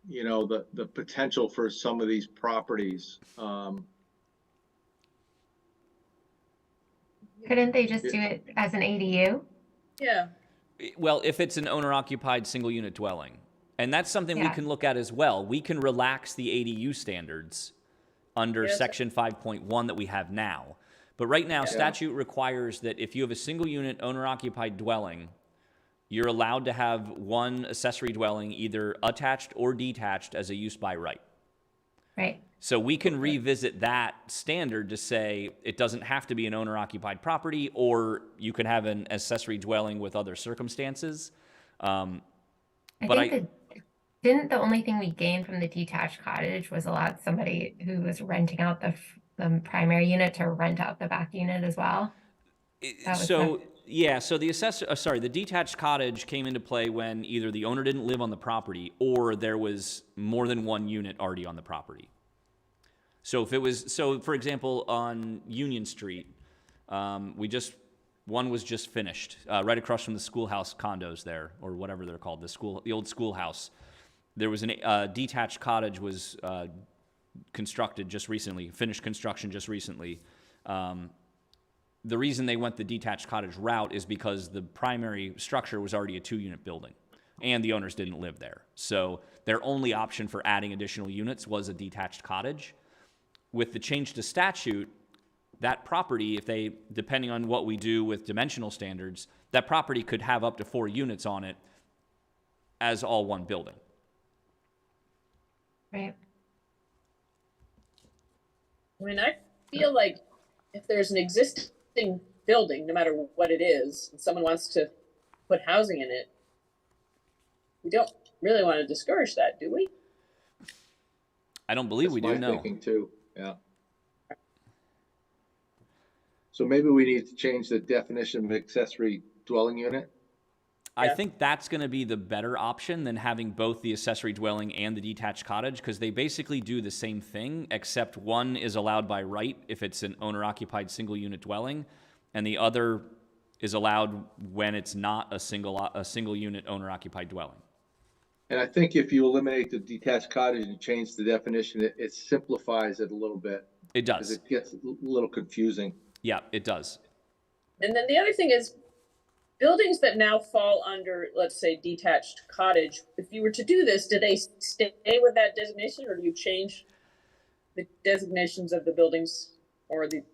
you know, the potential for some of these properties. Couldn't they just do it as an ADU? Yeah. Well, if it's an owner-occupied single-unit dwelling. And that's something we Yeah. can look at as well. We can relax the ADU standards under Yes. Section 5.1 that we have now. But right now, statute requires that if you have a single-unit owner-occupied dwelling, you're allowed to have one accessory dwelling, either attached or detached, as a use by right. Right. So we can revisit that standard to say it doesn't have to be an owner-occupied property, or you can have an accessory dwelling with other circumstances. Didn't the only thing we gained from the detached cottage was allowed somebody who was renting out the primary unit to rent out the back unit as well? So the detached cottage came into play when either the owner didn't live on the property or there was more than one unit already on the property. So if it was, for example, on Union Street, one was just finished, right across from the schoolhouse condos there, or whatever they're called, the old schoolhouse. There was a detached cottage was constructed just recently, finished construction just recently. The reason they went the detached cottage route is because the primary structure was already a 2-unit building, and the owners didn't live there. So their only option for adding additional units was a detached cottage. With the change to statute, that property, depending on what we do with dimensional standards, that property could have up to 4 units on it as all one building. Right. I mean, I feel like if there's an existing building, no matter what it is, and someone wants to put housing in it, we don't really want to discourage that, do we? I don't believe we do, That's my no. thinking too, yeah. So maybe we need to change the definition of accessory dwelling unit. I think that's going to be the better option than having both the accessory dwelling and the detached cottage, because they basically do the same thing, except one is allowed by right if it's an owner-occupied single-unit dwelling, and the other is allowed when it's not a single-unit owner-occupied dwelling. And I think if you eliminate the detached cottage and change the definition, it simplifies it a little bit. It does. Because it gets a little confusing. Yeah, it does. And then the other thing is, buildings that now fall under, let's say, detached cottage, if you were to do this, do they stay with that designation, or do you change the designations of the buildings, or I mean,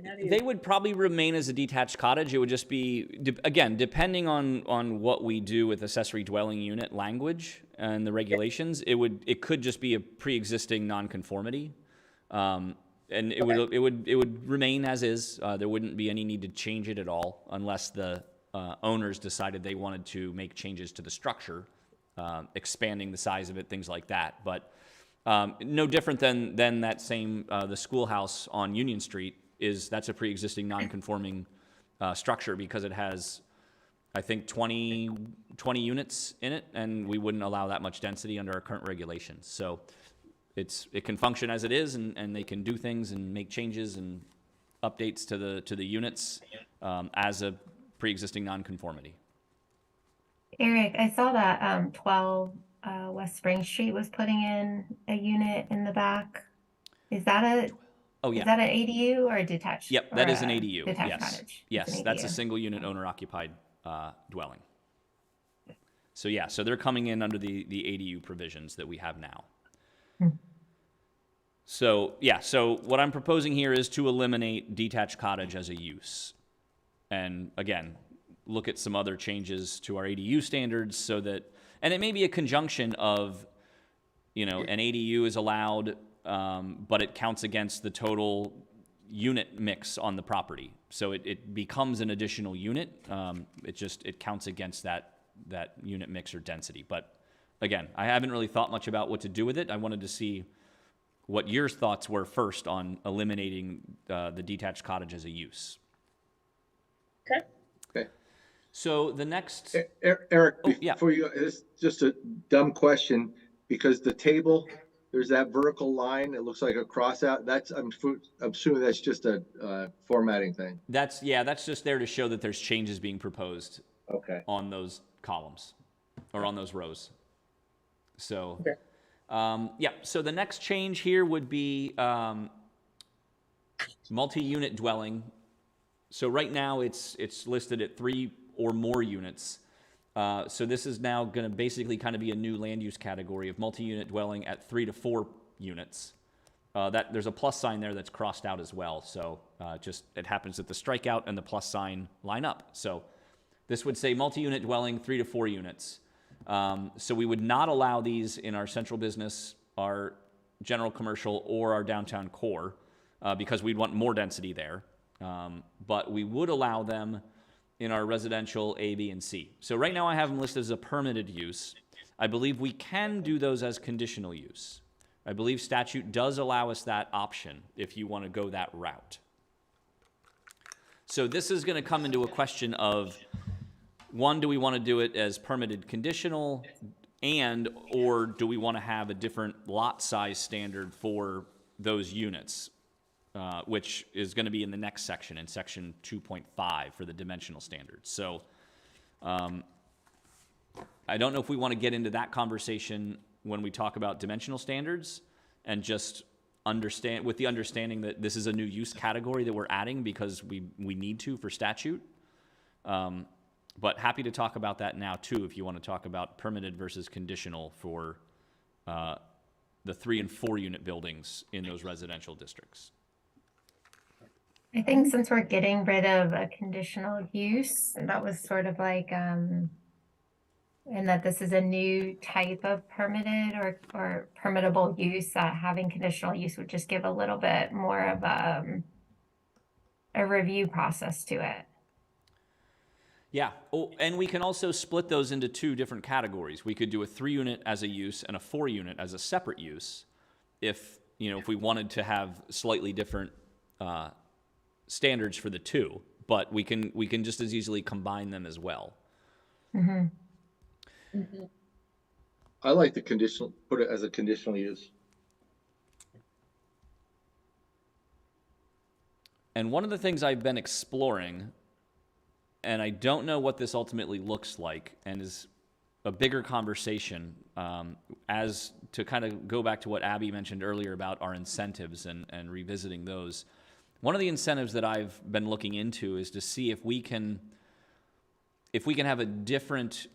how do you... They would probably remain as a detached cottage. It would just be, again, depending on what we do with accessory dwelling unit language and the regulations, it could just be a pre-existing nonconformity. and it would remain as is. There wouldn't be any need to change it at all unless the owners decided they wanted to make changes to the structure, expanding the size of it, things like that. But no different than that same the schoolhouse on Union Street that's a pre-existing non-conforming structure because it has, I think, 20 units in it, and we wouldn't allow that much density under our current regulations. So it can function as it is, and they can do things and make changes and updates to the units as a pre-existing nonconformity. Eric, I saw that 12 West Spring Street was putting in a unit in the back. Is that a is that an ADU or a detached? Yep, that is an ADU. Detached Yes, cottage. yes, that's a single unit owner occupied dwelling. So yeah, so they're coming in under the ADU provisions that we have now. So yeah, so what I'm proposing here is to eliminate detached cottage as a use. And again, look at some other changes to our ADU standards so that, and it may be a conjunction of, an ADU is allowed, but it counts against the total unit mix on the property. So it becomes an additional unit. It counts against that unit mix or density. But again, I haven't really thought much about what to do with it. I wanted to see what your thoughts were first on eliminating the detached cottage as a use. Okay. Okay. So the next, Eric, yeah. before you, it's just a dumb question, because the table, there's that vertical line, it looks like a cross out. I'm assuming that's just a formatting thing. That's just there to show that there's changes being proposed on those columns or on those rows. So, so the next change here would be multi-unit dwelling. So right now it's listed at 3 or more units. So this is now going to basically kind of be a new land use category of multi-unit dwelling at 3 to 4 units. There's a plus sign there that's crossed out as well. So it happens that the strikeout and the plus sign line up. So this would say multi-unit dwelling 3 to 4 units. So we would not allow these in our central business, our general commercial, or our downtown core because we'd want more density there. But we would allow them in our residential A, B, and C. So right now I have them listed as a permitted use. I believe we can do those as conditional use. I believe statute does allow us that option if you want to go that route. So this is going to come into a question of, one, do we want to do it as permitted conditional, or do we want to have a different lot size standard for those units? Which is going to be in the next section, in section 2.5 for the dimensional standards. So I don't know if we want to get into that conversation when we talk about dimensional standards and just understand, with the understanding that this is a new use category that we're adding because we need to for statute. But happy to talk about that now too if you want to talk about permitted versus conditional for the 3 and 4 unit buildings in those residential districts. I think since we're getting rid of a conditional use, that was sort of like, and that this is a new type of permitted or permittable use, that having conditional use would just give a little bit more of a review process to it. Yeah, and we can also split those into 2 different categories. We could do a 3 unit as a use and a 4 unit as a separate use if we wanted to have slightly different standards for the 2, but we can just as easily combine them as well. Mm-hmm. Mm-hmm. I like the conditional, put it as a conditional use. And one of the things I've been exploring, and I don't know what this ultimately looks like, and is a bigger conversation, as to kind of go back to what Abby mentioned earlier about our incentives and revisiting those. One of the incentives that I've been looking into is to see if we can have a different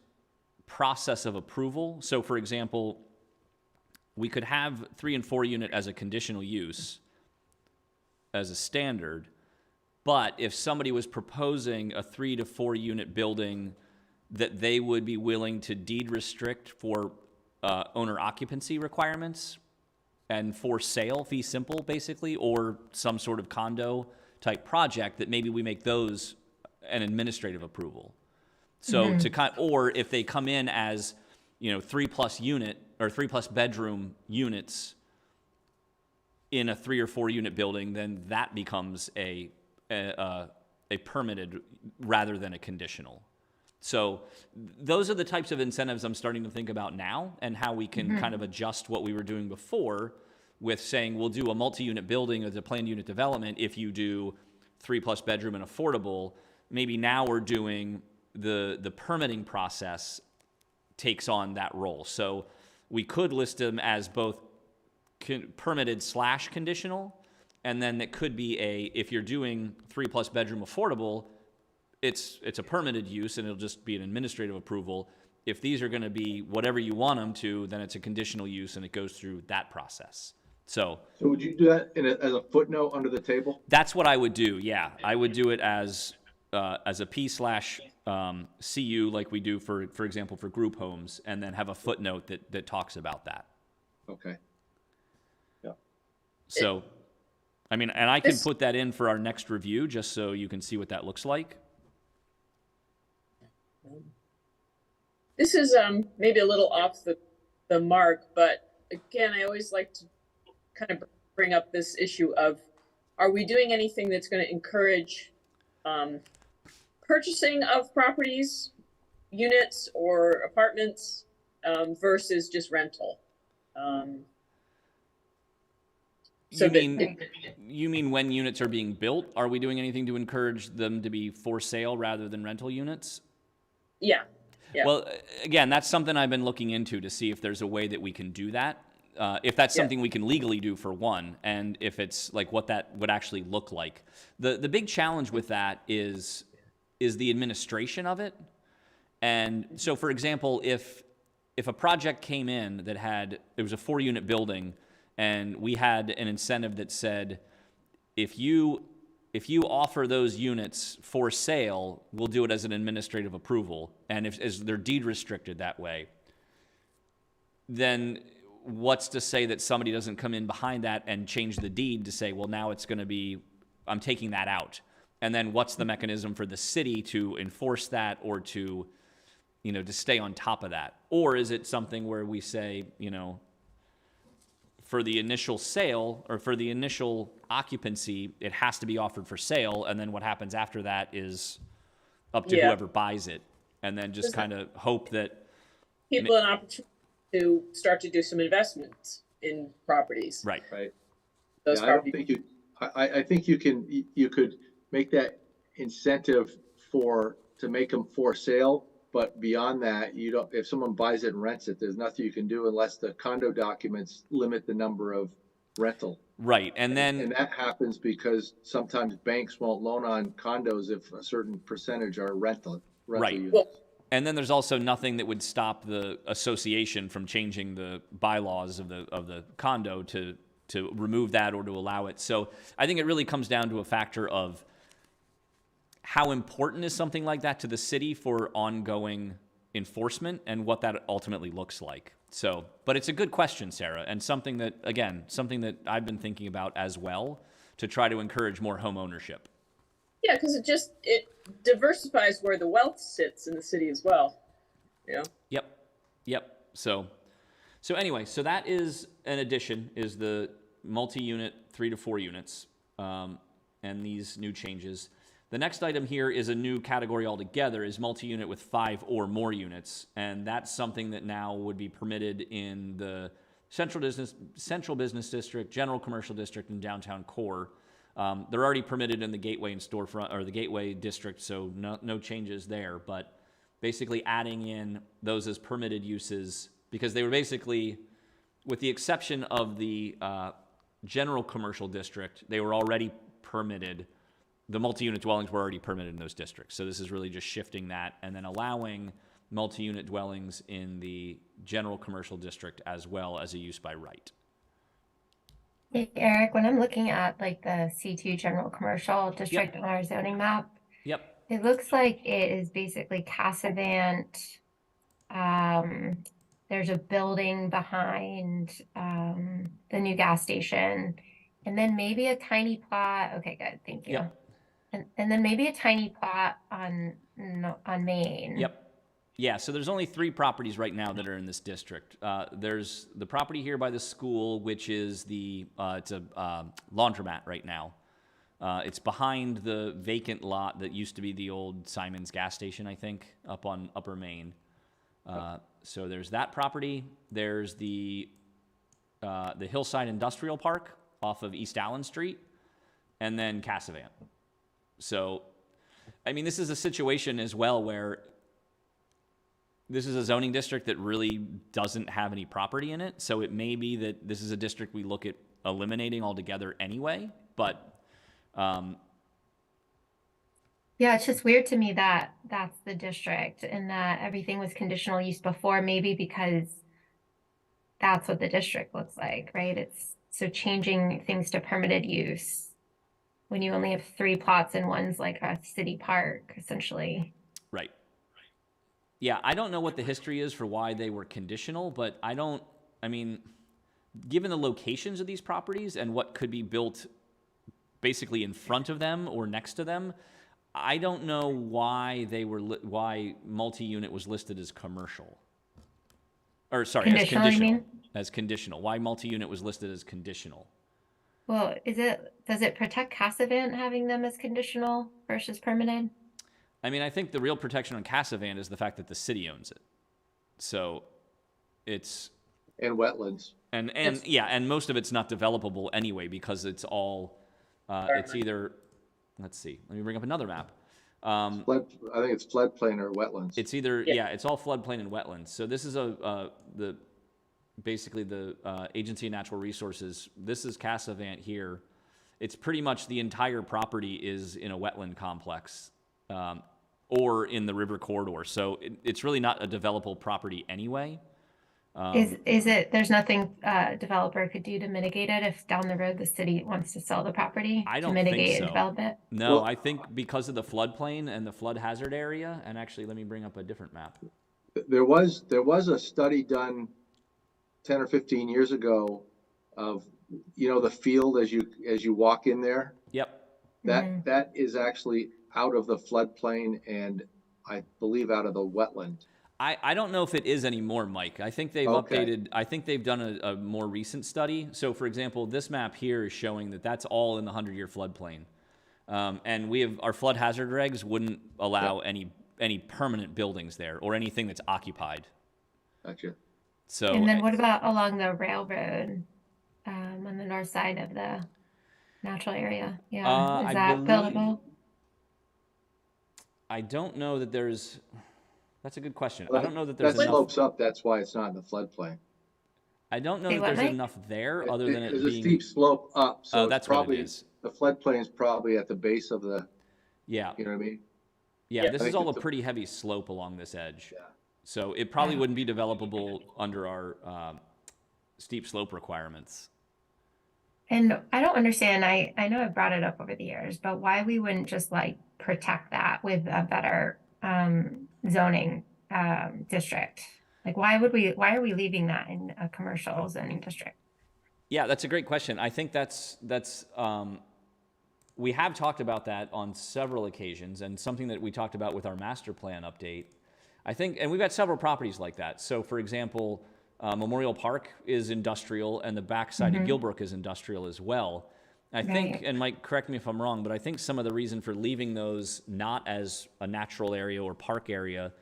process of approval. So for example, we could have 3 and 4 unit as a conditional use as a standard, but if somebody was proposing a 3 to 4 unit building that they would be willing to deed restrict for owner occupancy requirements, and for sale, fee simple, basically, or some sort of condo type project, that maybe we make those an administrative approval. So or if they come in as, 3+ unit or 3+ bedroom units in a 3 or 4 unit building, then that becomes a permitted rather than a conditional. So those are the types of incentives I'm starting to think about now, and how we can kind of adjust what we were doing before with saying we'll do a multi-unit building as a planned unit development if you do 3+ bedroom and affordable. Maybe now we're doing the permitting process takes on that role. So we could list them as both permitted / conditional, and then it could be if you're doing 3+ bedroom affordable, it's a permitted use and it'll just be an administrative approval. If these are going to be whatever you want them to, then it's a conditional use and it goes through that process. So would you do that as a footnote under the table? that's what I would do. Yeah, I would do it as a P / CU, like we do for example for group homes, and then have a footnote that talks about that. Okay. Yeah. So, I mean, and I can put that in for our next review just so you can see what that looks like. This is maybe a little off the mark, but again, I always like to kind of bring up this issue of, are we doing anything that's going to encourage purchasing of properties, units or apartments versus just rental? You mean when units are being built, are we doing anything to encourage them to be for sale rather than rental units? Yeah. Yeah. Well, again, that's something I've been looking into to see if there's a way that we can do that. If that's something we can legally do, for one, and if it's like what that would actually look like. The big challenge with that is the administration of it. And so, for example, if a project came in that it was a 4-unit building, and we had an incentive that said, if you offer those units for sale, we'll do it as an administrative approval, and as they're deed restricted that way, then what's to say that somebody doesn't come in behind that and change the deed to say, well, now it's going to be, I'm taking that out. And then what's the mechanism for the city to enforce that, or to, to stay on top of that? Or is it something where we say, for the initial sale or for the initial occupancy, it has to be offered for sale, and then what happens after that is up to whoever buys it, and then just kind of hope that people an opportunity to start to do some investments in properties. Right. Those properties. I think you could make that incentive to make them for sale, but beyond that, if someone buys it and rents it, there's nothing you can do unless the condo documents limit the number of rental. Right. And that happens because sometimes banks won't loan on condos if a certain percentage are rental units. Well, and then there's also nothing that would stop the association from changing the bylaws of the condo to remove that or to allow it. So I think it really comes down to a factor of how important is something like that to the city for ongoing enforcement, and what that ultimately looks like. So, but it's a good question, Sarah, and something that I've been thinking about as well, to try to encourage more home ownership. Yeah, because it diversifies where the wealth sits in the city as well. Yeah. Yep. So anyway, so that is an addition, is the multi-unit 3 to 4 units, and these new changes. The next item here is a new category altogether, is multi-unit with 5 or more units, and that's something that now would be permitted in the central business district, general commercial district, and downtown core. They're already permitted in the gateway and storefront, or the gateway district, so no changes there. But basically adding in those as permitted uses, because they were basically, with the exception of the general commercial district, they were already permitted. The multi-unit dwellings were already permitted in those districts. So this is really just shifting that and then allowing multi-unit dwellings in the general commercial district as well as a use by right. Hey, Eric, when I'm looking at like the C2 general commercial district on our zoning map, Yep. it looks like it is basically Cassavant, there's a building behind the new gas station, and then maybe a tiny plot. Okay, good, thank you. Yep. And then maybe a tiny plot on Main. Yep. Yeah, so there's only 3 properties right now that are in this district. There's the property here by the school, which is it's a laundromat right now. It's behind the vacant lot that used to be the old Simon's gas station, I think, up on Upper Main. So there's that property. There's the Hillside Industrial Park off of East Allen Street, and then Cassavant. So, I mean, this is a situation as well where this is a zoning district that really doesn't have any property in it. So it may be that this is a district we look at eliminating altogether anyway, but yeah, it's just weird to me that that's the district and that everything was conditional use before, maybe because that's what the district looks like, right? It's so changing things to permitted use when you only have 3 plots and one's like a city park, essentially. Right. Yeah, I don't know what the history is for why they were conditional, but I mean, given the locations of these properties and what could be built basically in front of them or next to them, I don't know why why multi-unit was listed as commercial. Or sorry, as conditional. You mean? As conditional. Why multi-unit was listed as conditional? Well, does it protect Cassavant having them as conditional versus permanent? I mean, I think the real protection on Cassavant is the fact that the city owns it. So it's... And wetlands. And yeah, and most of it's not developable anyway because it's all, it's either, let's see, let me bring up another map. I think it's floodplain or wetlands. It's either, yeah, it's all floodplain and wetlands. So this is basically the Agency of Natural Resources. This is Cassavant here. It's pretty much the entire property is in a wetland complex or in the river corridor. So it's really not a developable property anyway. Is it, there's nothing a developer could do to mitigate it if down the road the city wants to sell the property to mitigate and develop it? No, well, I think because of the floodplain and the flood hazard area, and actually let me bring up a different map. There was a study done 10 or 15 years ago of, the field as you walk in there. Yep. That is actually out of the floodplain and I believe out of the wetland. I don't know if it is anymore, Mike. I think they've updated, I think they've done a more recent study. So for example, this map here is showing that that's all in the 100-year floodplain. And our flood hazard regs wouldn't allow any permanent buildings there or anything that's occupied. Gotcha. So, and then what about along the railroad on the north side of the natural area? Yeah, is that buildable? I don't know that there's... That's a good question. Well, I don't know that there's that enough... slopes up. That's why it's not in the floodplain. I don't know that there's enough there other than it being... There's a steep slope up. So that's probably, what it is. The floodplain is probably at the base of the... Yeah. You know what I mean? Yeah, this is all a pretty heavy slope along this edge. Yeah. So it probably wouldn't be developable under our steep slope requirements. And I don't understand, I know I've brought it up over the years, but why we wouldn't just like protect that with a better zoning district? Like why are we leaving that in a commercial zoning district? Yeah, that's a great question. I think that's we have talked about that on several occasions and something that we talked about with our master plan update. I think, and we've got several properties like that. So for example, Memorial Park is industrial and the backside of Gilbrook is industrial as well. I think, and Mike, correct me if I'm wrong, but I think some of the reason for leaving those not as a natural area or park area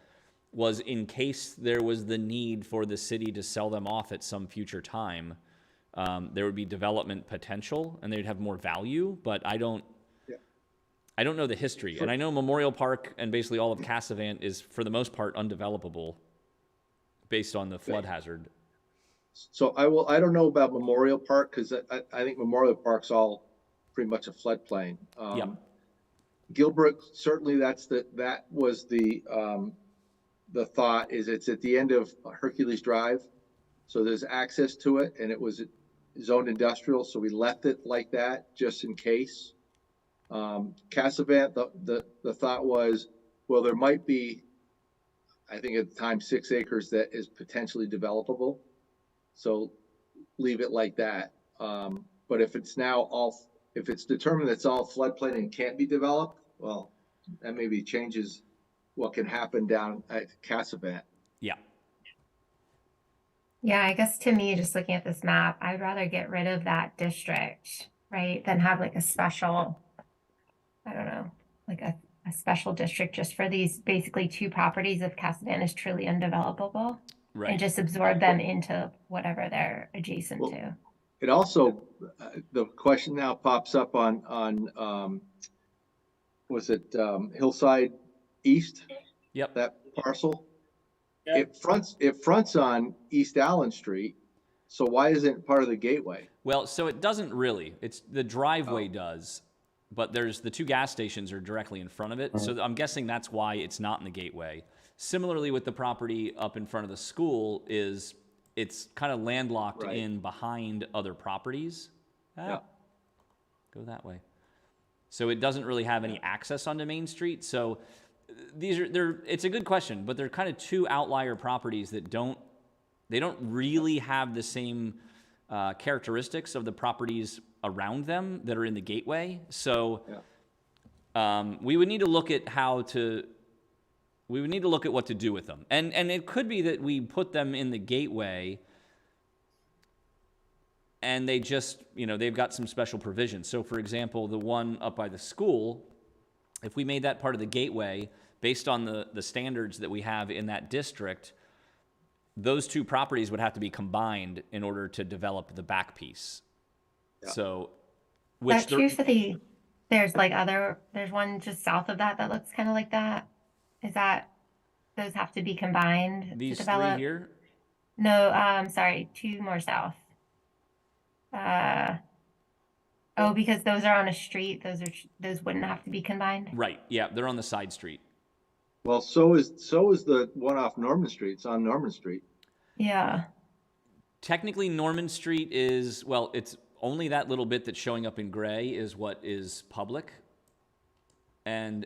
was in case there was the need for the city to sell them off at some future time. There would be development potential and they'd have more value, but I don't know the history. And I know Memorial Park and basically all of Cassavant is for the most part undevelopable based on the flood hazard. So I don't know about Memorial Park because I think Memorial Park's all pretty much a floodplain. Gilbrook, certainly that was the thought is it's at the end of Hercules Drive. So there's access to it and it was zoned industrial. So we left it like that just in case. Cassavant, the thought was, well, there might be I think at the time, 6 acres that is potentially developable. So leave it like that. But if it's if it's determined it's all floodplain and can't be developed, well, that maybe changes what can happen down at Cassavant. Yeah. Yeah, I guess to me, just looking at this map, I'd rather get rid of that district, right, than have like a special, I don't know, like a special district just for these basically 2 properties if Cassavant is truly undevelopable. Right. And just absorb them into whatever they're adjacent Well, to. It also, the question now pops up on was it Hillside East? Yep. That parcel? Yep. It fronts on East Allen Street, so why isn't it part of the gateway? Well, so it doesn't really. It's the driveway does, but there's the 2 gas stations are directly in front of it. So I'm guessing that's why it's not in the gateway. Similarly with the property up in front of the school it's kind of landlocked in behind other properties. Yeah. Go that way. So it doesn't really have any access onto Main Street. So it's a good question, but they're kind of 2 outlier properties that don't really have the same characteristics of the properties around them that are in the gateway. So we would need to look at what to do with them. And it could be that we put them in the gateway and they just, they've got some special provisions. So for example, the one up by the school, if we made that part of the gateway based on the standards that we have in that district, those 2 properties would have to be combined in order to develop the back piece. Yeah. So, That's true for there's one just south of that looks kind of like that. Is that, those have to be combined these to develop? 3 here? No, sorry, 2 more south. Because those are on a street, those wouldn't have to be combined? Right, yeah, they're on the side street. Well, so is the one off Norman Street. It's on Norman Street. Yeah. Technically, Norman Street is, well, it's only that little bit that's showing up in gray is what is public, and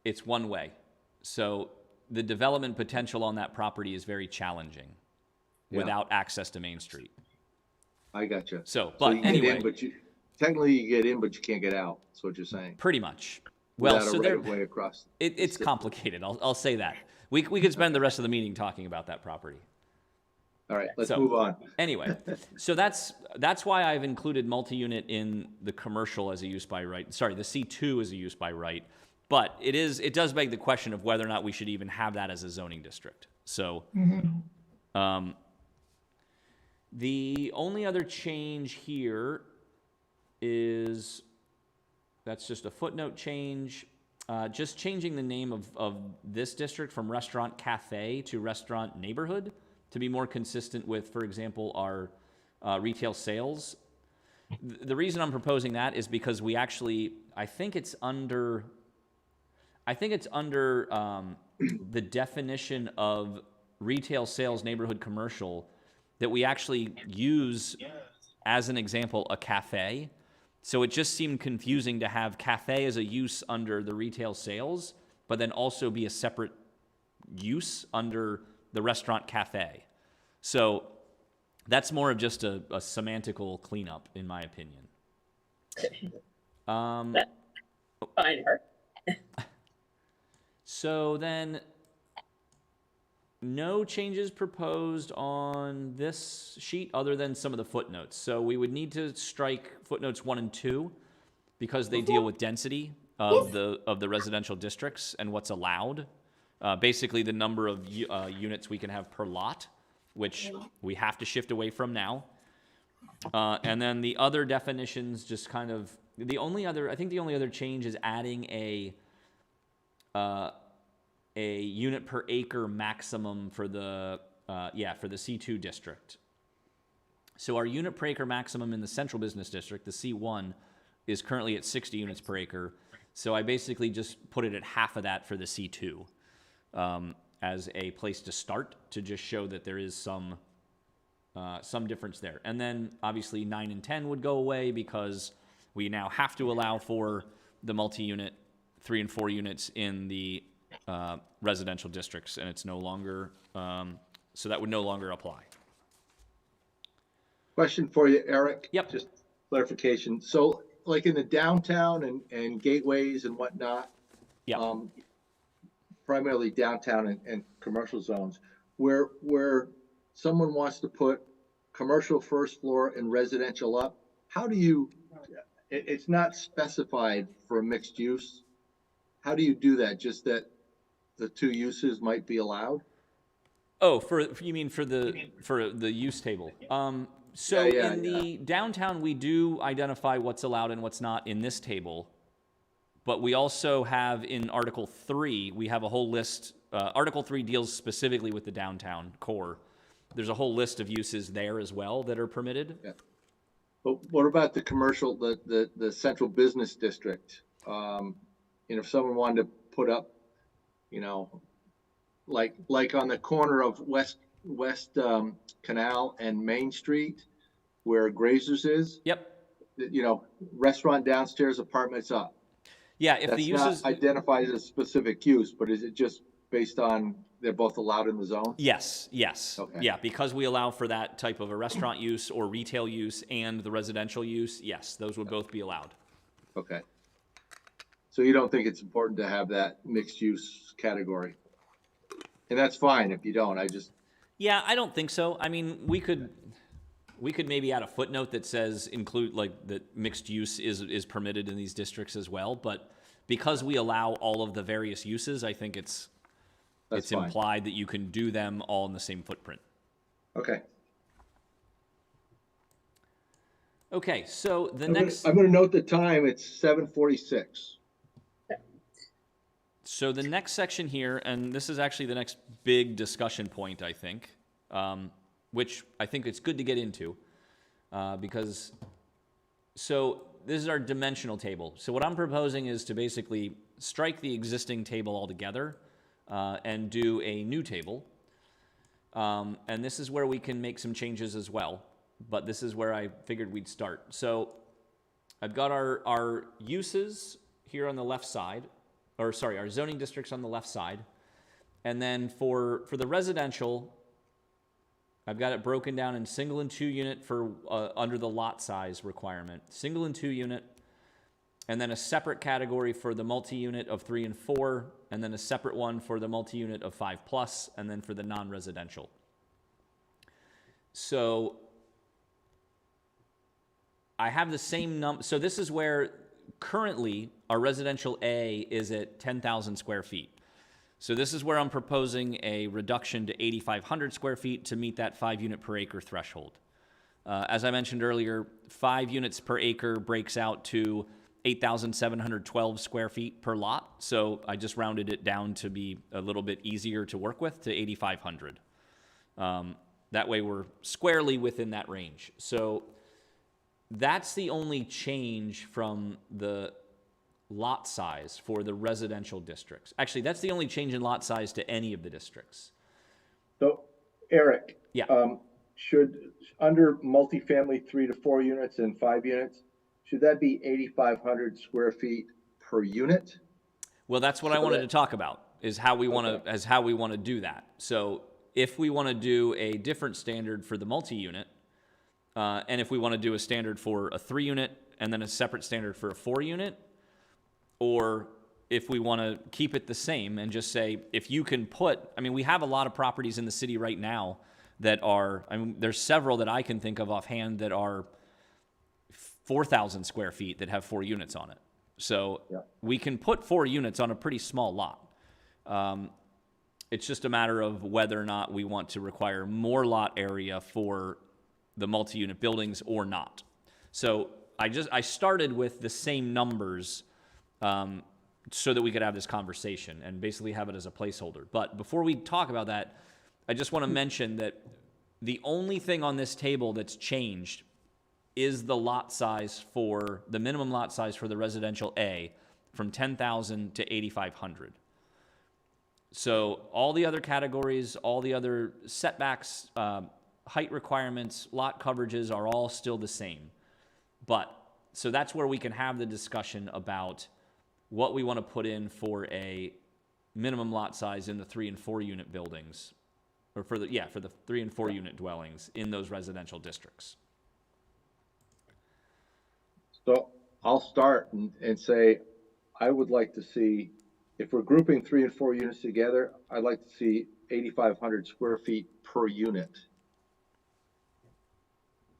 it's one way. So the development potential on that property is very challenging without access to Main Street. I gotcha. So anyway. Technically you get in, but you can't get out. That's what you're saying. Pretty much. Well, so way across. It's complicated. I'll say that. We could spend the rest of the meeting talking about that property. All right, let's move on. Anyway, so that's why I've included multi-unit in the commercial as a use by right. Sorry, the C2 as a use by right. But it does beg the question of whether or not we should even have that as a zoning district. So, the only other change here is, that's just a footnote change, just changing the name of this district from restaurant cafe to restaurant neighborhood to be more consistent with, for example, our retail sales. The reason I'm proposing that is because we actually, I think it's under the definition of retail sales neighborhood commercial that we actually use as an example a cafe. So it just seemed confusing to have cafe as a use under the retail sales, but then also be a separate use under the restaurant cafe. So that's more of just a semantical cleanup, in my opinion. Fine, Art. So then, no changes proposed on this sheet other than some of the footnotes. So we would need to strike footnotes 1 and 2 because they deal with density of the residential districts and what's allowed. Basically, the number of units we can have per lot, which we have to shift away from now. And then the other definitions, just kind of the only other change is adding a unit per acre maximum for the C2 district. So our unit per acre maximum in the central business district, the C1, is currently at 60 units per acre. So I basically just put it at half of that for the C2 as a place to start to just show that there is some difference there. And then obviously 9 and 10 would go away because we now have to allow for the multi-unit 3 and 4 units in the residential districts, and it's no longer, so that would no longer apply. Question for you, Eric. Yep. Just clarification. So like in the downtown and gateways and whatnot, Yeah. primarily downtown and commercial zones, where someone wants to put commercial first floor and residential up, how do you, it's not specified for a mixed use. How do you do that? Just that the two uses might be allowed? Oh, you mean for the use table? So Yeah, in the downtown, we do identify what's allowed and what's not in this table. But we also have in Article 3, we have a whole list. Article 3 deals specifically with the downtown core. There's a whole list of uses there as well that are permitted. Yeah. But what about the commercial, the central business district? If someone wanted to put up, like on the corner of West Canal and Main Street, where Grazers is. Yep. Restaurant downstairs, apartments up. Yeah, if That's the uses not identified as a specific use, but is it just based on they're both allowed in the zone? Yes. Okay. Yeah, because we allow for that type of a restaurant use or retail use and the residential use, yes, those would both be allowed. Okay. So you don't think it's important to have that mixed use category? And that's fine if you don't. Yeah, I don't think so. I mean, we could maybe add a footnote that says include like that mixed use is permitted in these districts as well, but because we allow all of the various uses, I think it's fine. implied that you can do them all in the same footprint. Okay. Okay, so I'm going to note the time. It's 7:46. So the next section here, and this is actually the next big discussion point, I think, which I think it's good to get into, because, so this is our dimensional table. So what I'm proposing is to basically strike the existing table altogether and do a new table. And this is where we can make some changes as well, but this is where I figured we'd start. So I've got our uses here on the left side, or sorry, our zoning districts on the left side. And then for the residential, I've got it broken down in single and 2 unit for under the lot size requirement, single and 2 unit, and then a separate category for the multi-unit of 3 and 4, and then a separate one for the multi-unit of 5+, and then for the non-residential. So I have the same number. So this is where currently our residential A is at 10,000 square feet. So this is where I'm proposing a reduction to 8,500 square feet to meet that 5 unit per acre threshold. As I mentioned earlier, 5 units per acre breaks out to 8,712 square feet per lot. So I just rounded it down to be a little bit easier to work with, to 8,500. That way we're squarely within that range. So that's the only change from the lot size for the residential districts. Actually, that's the only change in lot size to any of the districts. So, Eric. Yeah. Should, under multifamily 3 to 4 units and 5 units, should that be 8,500 square feet per unit? Well, that's what I wanted to talk about, is how we want to do that. So if we want to do a different standard for the multi-unit, and if we want to do a standard for a 3 unit and then a separate standard for a 4 unit, or if we want to keep it the same and just say, if you can put, I mean, we have a lot of properties in the city right now that are, I mean, there's several that I can think of offhand that are 4,000 square feet that have 4 units on it. So we can put 4 units on a pretty small lot. It's just a matter of whether or not we want to require more lot area for the multi-unit buildings or not. So I started with the same numbers so that we could have this conversation and basically have it as a placeholder. But before we talk about that, I just want to mention that the only thing on this table that's changed is the lot size for the minimum lot size for the residential A from 10,000 to 8,500. So all the other categories, all the other setbacks, height requirements, lot coverages are all still the same. But so that's where we can have the discussion about what we want to put in for a minimum lot size in the 3 and 4 unit buildings, or for the 3 and 4 unit dwellings in those residential districts. So I'll start and say, I would like to see, if we're grouping 3 and 4 units together, I'd like to see 8,500 square feet per unit.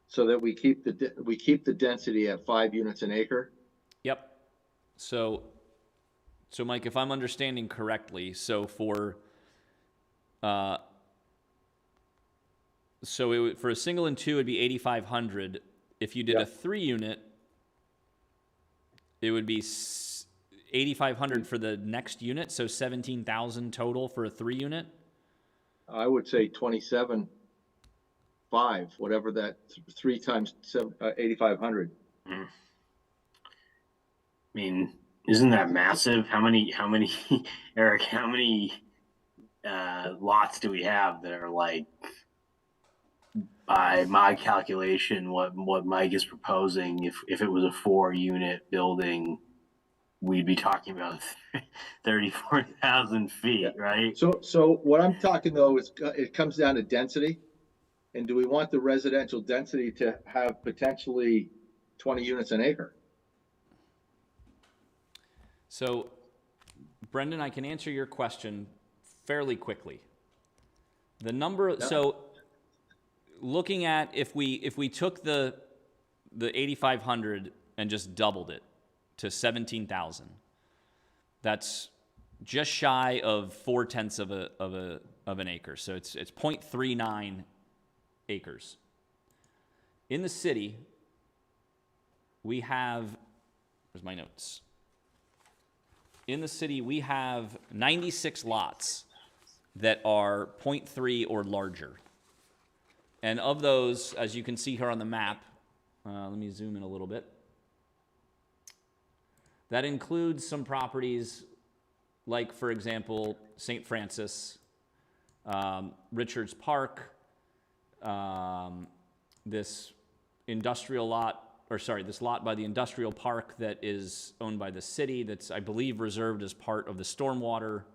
So that we keep the density at 5 units an acre. Yep. So Mike, if I'm understanding correctly, so for for a single and 2, it'd be 8,500. If you did a 3 unit, it would be 8,500 for the next unit, so 17,000 total for a 3 unit. I would say 27,500, whatever that 3 times 8,500. I mean, isn't that massive? How many, Eric, how many lots do we have that are like, by my calculation, what Mike is proposing, if it was a 4 unit building, we'd be talking about 34,000 feet, right? So what I'm talking though is it comes down to density. And do we want the residential density to have potentially 20 units an acre? So, Brendan, I can answer your question fairly quickly. The number, so looking at if we took the 8,500 and just doubled it to 17,000, that's just shy of 4/10 of an acre. So it's 0.39 acres. In the city, we have, where's my notes? In the city, we have 96 lots that are 0.3 or larger. And of those, as you can see here on the map, let me zoom in a little bit. That includes some properties like, for example, St. Francis, Richards Park, this industrial lot, this lot by the industrial park that is owned by the city that's, I believe, reserved as part of the stormwater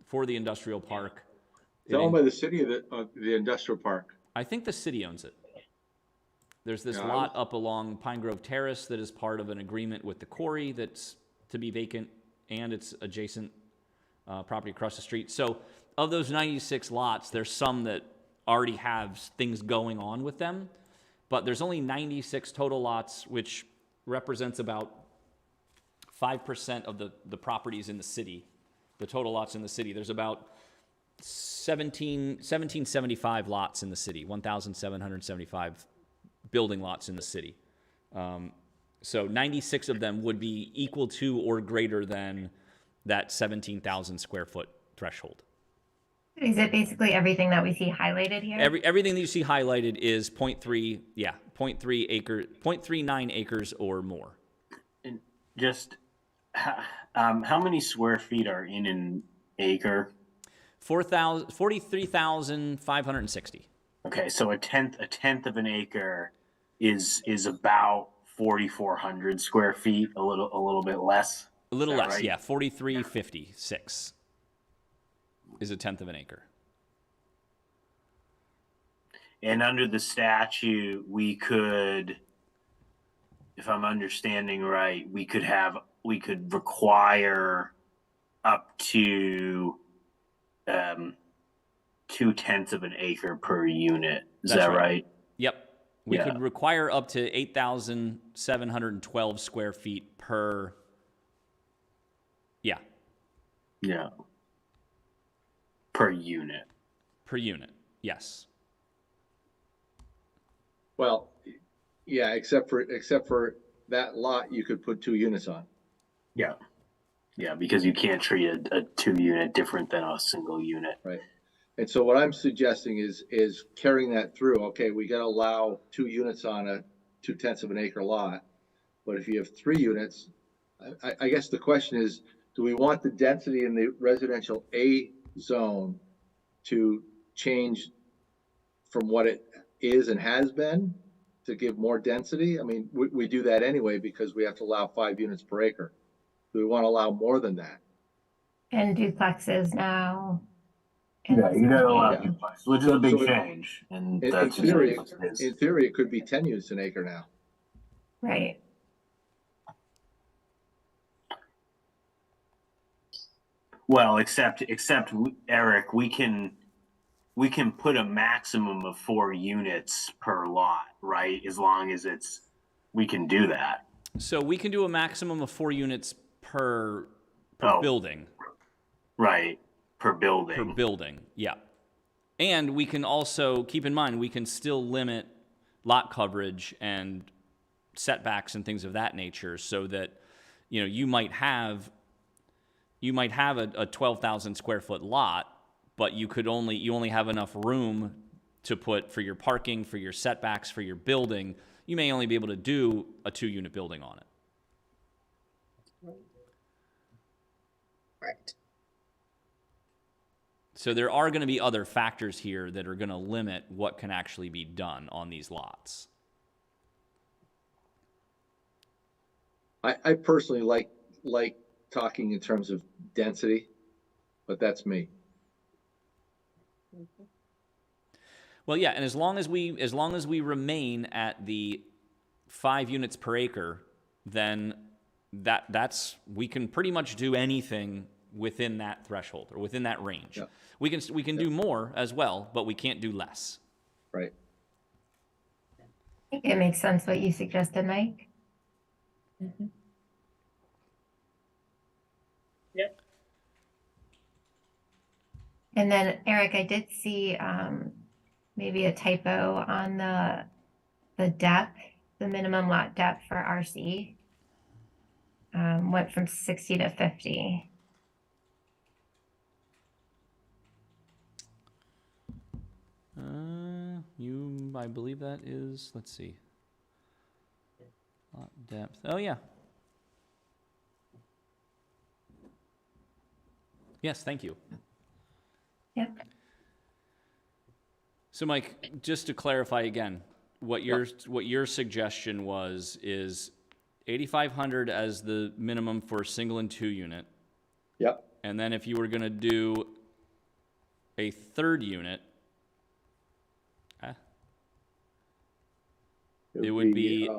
for the industrial park. It's owned by the city of the industrial park. I think the city owns it. There's this lot up along Pine Grove Terrace that is part of an agreement with the quarry that's to be vacant, and it's adjacent property across the street. So of those 96 lots, there's some that already have things going on with them, but there's only 96 total lots, which represents about 5% of the properties in the city, the total lots in the city. There's about 1,775 lots in the city, 1,775 building lots in the city. So 96 of them would be equal to or greater than that 17,000 square foot threshold. Is it basically everything that we see highlighted here? Everything that you see highlighted is 0.39 acres or more. And just how many square feet are in an acre? 43,560. Okay, so a tenth of an acre is about 4,400 square feet, a little bit less. A little less, right? yeah. 4,356 is a tenth of an acre. And under the statute, we could, if I'm understanding right, we could require up to 2/10 of an acre per unit. Is That's that right? Yep. We could require up to 8,712 square feet per. Yeah. Yeah. Per unit. Per unit. Yes. Well, yeah, except for that lot, you could put 2 units on. Yeah. Yeah, because you can't treat a 2 unit different than a single unit. Right. And so what I'm suggesting is carrying that through. Okay, we got to allow 2 units on a 2/10 of an acre lot. But if you have 3 units, I guess the question is, do we want the density in the residential A zone to change from what it is and has been to give more density? I mean, we do that anyway because we have to allow 5 units per acre. Do we want to allow more than that? And duplexes now. Yeah, you're not allowed Yeah. duplex, which is a big So change, and In that's just theory, what it is. in theory, it could be 10 units an acre now. Right. Well, except Eric, we can put a maximum of 4 units per lot, right? As long as we can do that. So we can do a maximum of 4 units per Oh. building. Right, per building. Per building, yeah. And we can also, keep in mind, we can still limit lot coverage and setbacks and things of that nature so that, you know, you might have a 12,000 square foot lot, but you only have enough room to put for your parking, for your setbacks, for your building. You may only be able to do a 2-unit building on it. Right. So there are going to be other factors here that are going to limit what can actually be done on these lots. I personally like talking in terms of density, but that's me. Well, yeah, and as long as we remain at the 5 units per acre, then that's we can pretty much do anything within that threshold or within that range. Yep. We can do more as well, but we can't do less. Right. I think it makes sense what you suggested, Mike. Mm-hmm. Yep. And then Eric, I did see maybe a typo on the depth, the minimum lot depth for RC. Went from 60 to 50. I believe that is, let's see. Lot depth. Oh, yeah. Yes, thank you. Yep. So, Mike, just to clarify again, what your suggestion is 8,500 as the minimum for a single and 2 unit. Yep. And then if you were going to do a 3rd unit, it would be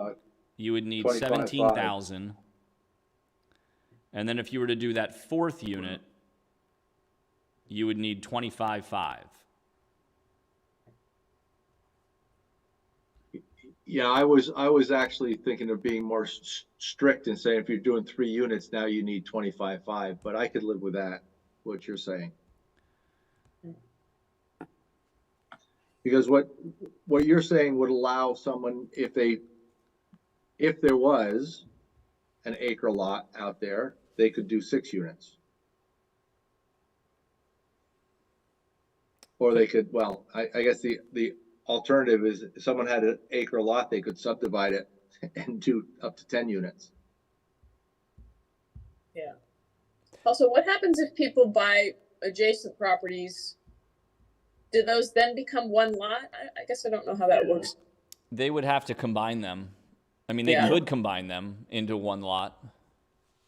you would need 17,000. And then if you were to do that 4th unit, you would need 25,500. Yeah, I was actually thinking of being more strict and saying if you're doing 3 units now you need 25.5, but I could live with that, what you're saying. Because what you're saying would allow someone, if there was an acre lot out there, they could do 6 units. Or they could, well, I guess the alternative is if someone had an acre lot, they could subdivide it and do up to 10 units. Yeah. Also, what happens if people buy adjacent properties? Do those then become one lot? I guess I don't know how that works. They would have to combine them. I mean, they could combine them into one lot.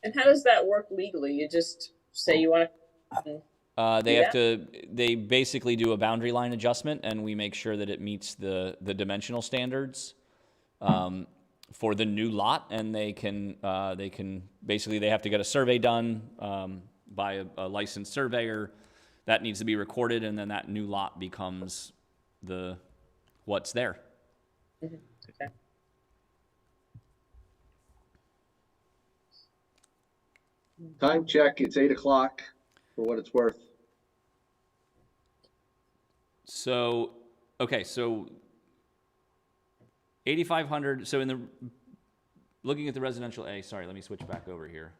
And how does that work legally? You just say you want to. They basically do a boundary line adjustment, and we make sure that it meets the dimensional standards for the new lot, and they can basically, they have to get a survey done by a licensed surveyor. That needs to be recorded, and then that new lot becomes what's there. Mm-hmm. Okay. Time check, it's 8 o'clock for what it's worth. So, okay, so 8,500, so looking at the residential A, sorry, let me switch back over here.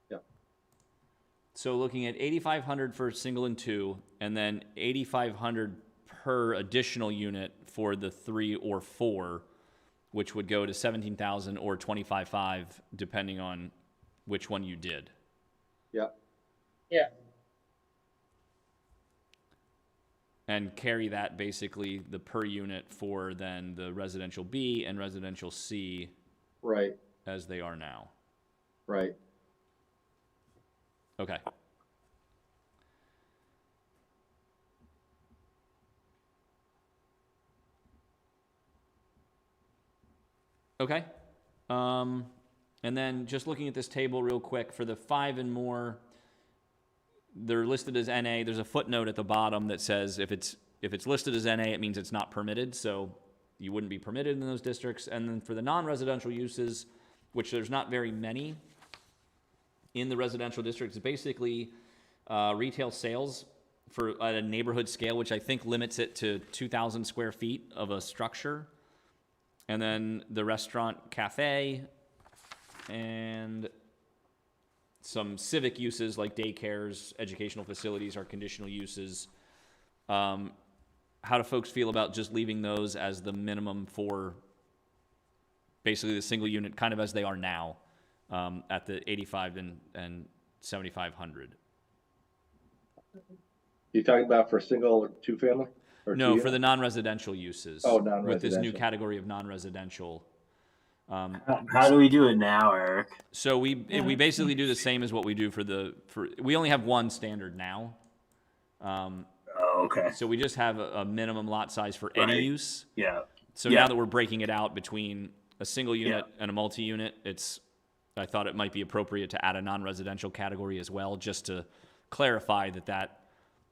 Yep. So looking at 8,500 for single and 2, and then 8,500 per additional unit for the 3 or 4, which would go to 17,000 or 25,500, depending on which one you did. Yep. Yeah. And carry that basically the per unit for then the residential B and residential C. Right. As they are now. Right. Okay. Okay. And then just looking at this table real quick, for the 5 and more, they're listed as NA. There's a footnote at the bottom that says if it's listed as NA, it means it's not permitted, so you wouldn't be permitted in those districts. And then for the non-residential uses, which there's not very many in the residential districts, it's basically retail sales at a neighborhood scale, which I think limits it to 2,000 square feet of a structure. And then the restaurant, cafe, and some civic uses like daycares, educational facilities are conditional uses. How do folks feel about just leaving those as the minimum for basically the single unit, kind of as they are now, at the 85 and 7,500? You talking about for single or two family? Or No, two for the non-residential uses. Oh, with this new non-residential. category of non-residential. How do we do it now, Eric? So we basically do the same as what we do for we only have one standard now. Oh, okay. So we just have a minimum lot size for any Right. use. Yeah. So Yeah. now that we're breaking it out between a single unit and a multi-unit, I thought it might be appropriate to add a non-residential category as well, just to clarify that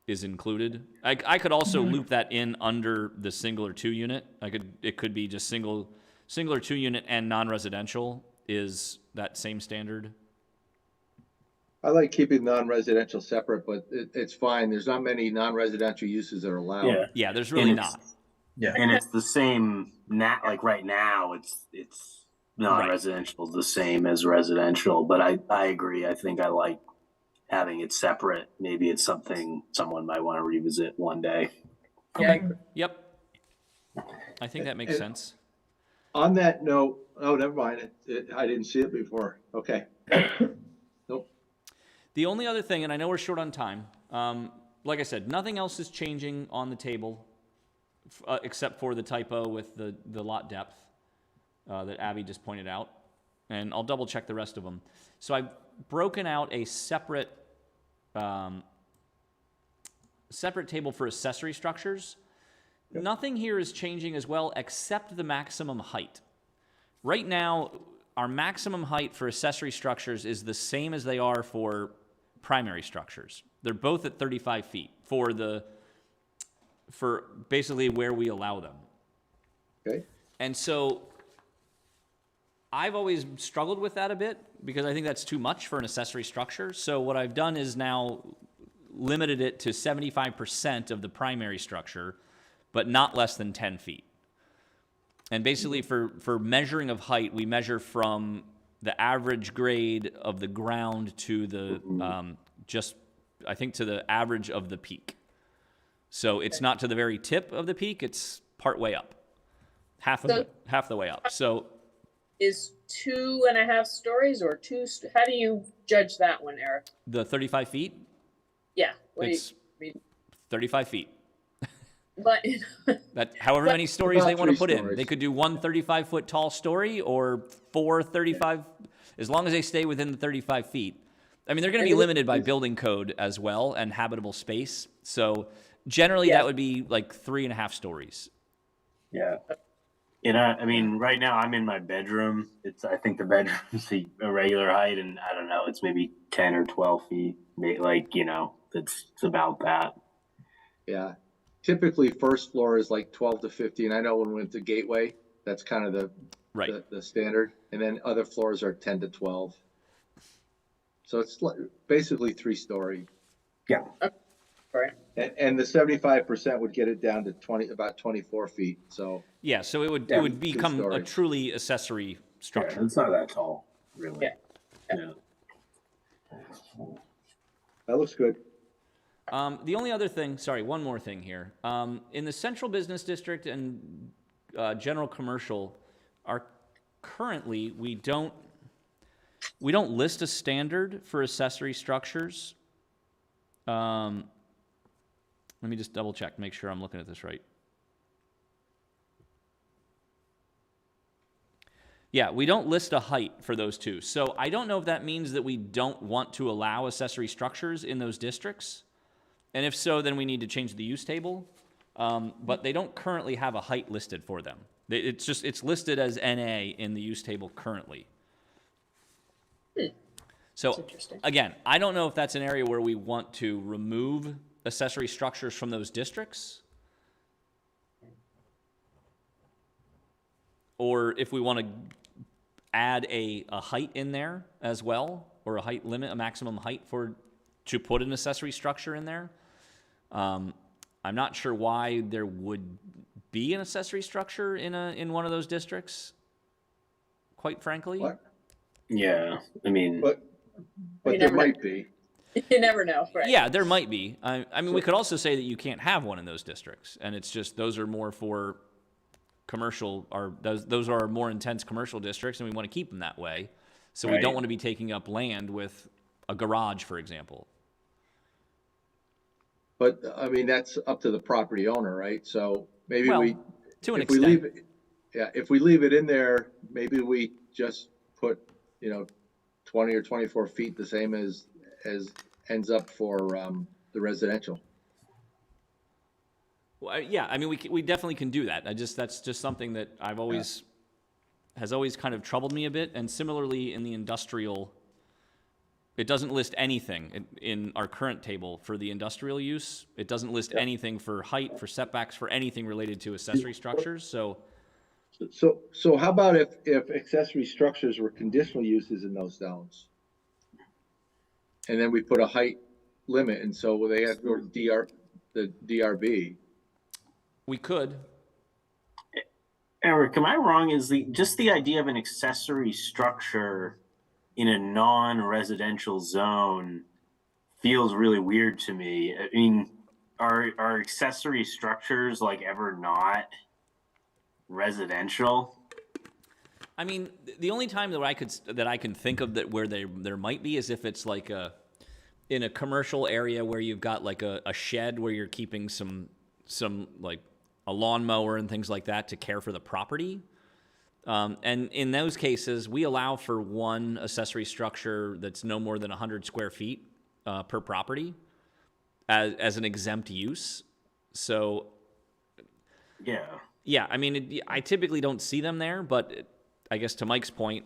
is included. I could also loop that in under the single or 2 unit. It could be just single or 2 unit and non-residential is that same standard. I like keeping non-residential separate, but it's fine. There's not many non-residential uses that are allowed. Yeah. Yeah, there's really And it's- not. Yeah. And it's the same like right now it's non-residential is the same as residential, but I agree. I think I like having it separate. Maybe it's something someone might want to revisit one day. Okay. Yep. I think that makes sense. On that note, oh, never mind. I didn't see it before. Okay. Nope. The only other thing, and I know we're short on time, like I said, nothing else is changing on the table except for the typo with the lot depth that Abby just pointed out. And I'll double check the rest of them. So I've broken out a separate table for accessory structures. Yep. Nothing here is changing as well except the maximum height. Right now, our maximum height for accessory structures is the same as they are for primary structures. They're both at 35 feet for basically where we allow them. Okay. And so I've always struggled with that a bit because I think that's too much for an accessory structure. So what I've done is now limited it to 75% of the primary structure, but not less than 10 feet. And basically for measuring of height, we measure from the average grade of the ground to the, I think to the average of the peak. So it's not to the very tip of the peak, it's part way up. Half the way up. So is 2.5 stories or how do you judge that one, Eric? the 35 feet, Yeah. it's 35 feet. But That however many stories they want to 3 put in. stories. They could do one 35-foot tall story or 4 35, as long as they stay within the 35 feet. I mean, they're going to be limited by building code as well and habitable space. So generally that would be like 3.5 stories. Yeah. And I mean, right now I'm in my bedroom. I think the bedroom's a regular height, and I don't know, it's maybe 10 or 12 feet. Like, it's about that. Yeah. Typically, first floor is like 12 to 15. I know when we went to Gateway, that's kind of the standard. And then other floors are 10 to 12. So it's basically 3-story. Yeah. right. And the 75% would get it down to about 24 feet. So Yeah, so it would become a stories. truly accessory Yeah, structure. it's not that tall, really. Yeah. that looks good. The only other thing, one more thing here. In the central business district and general commercial, currently we don't list a standard for accessory structures. Let me just double check, make sure I'm looking at this right. Yeah, we don't list a height for those two. So I don't know if that means that we don't want to allow accessory structures in those districts. And if so, then we need to change the use table. but they don't currently have a height listed for them. It's listed as NA in the use table currently. So interesting. again, I don't know if that's an area where we want to remove accessory structures from those districts, or if we want to add a height in there as well, or a height limit, a maximum height to put an accessory structure in there. I'm not sure why there would be an accessory structure in one of those districts, quite frankly. What? Yeah, I mean, But You there never know. might be. You never know, right? Yeah, there might be. I mean, we could also say that you can't have one in those districts, and it's just those are more for commercial, or those are more intense commercial districts, and we want to keep them that way. So we don't Right. want to be taking up land with a garage, for example. But I mean, that's up to the property owner, right? So maybe Well, we, to an if we extent. leave it, yeah, if we leave it in there, maybe we just put, 20 or 24 feet, the same as ends up for, the residential. Well, yeah, I mean, we definitely can do that. That's just something that has always kind of troubled me a bit. And similarly in the industrial, it doesn't list anything in our current table for the industrial use. It doesn't list anything for height, for setbacks, for anything related to accessory structures. So how about if accessory structures were conditional uses in those zones? And then we put a height limit, and so they have to go to the DRB. we could. Eric, am I wrong? Is just the idea of an accessory structure in a non-residential zone feels really weird to me. I mean, are accessory structures like ever not residential? I mean, the only time that I can think of that where there might be is if it's like in a commercial area where you've got like a shed where you're keeping some like a lawnmower and things like that to care for the property. And in those cases, we allow for one accessory structure that's no more than 100 square feet per property as an exempt use. So, yeah, I mean, I typically don't see them there, but I guess to Mike's point,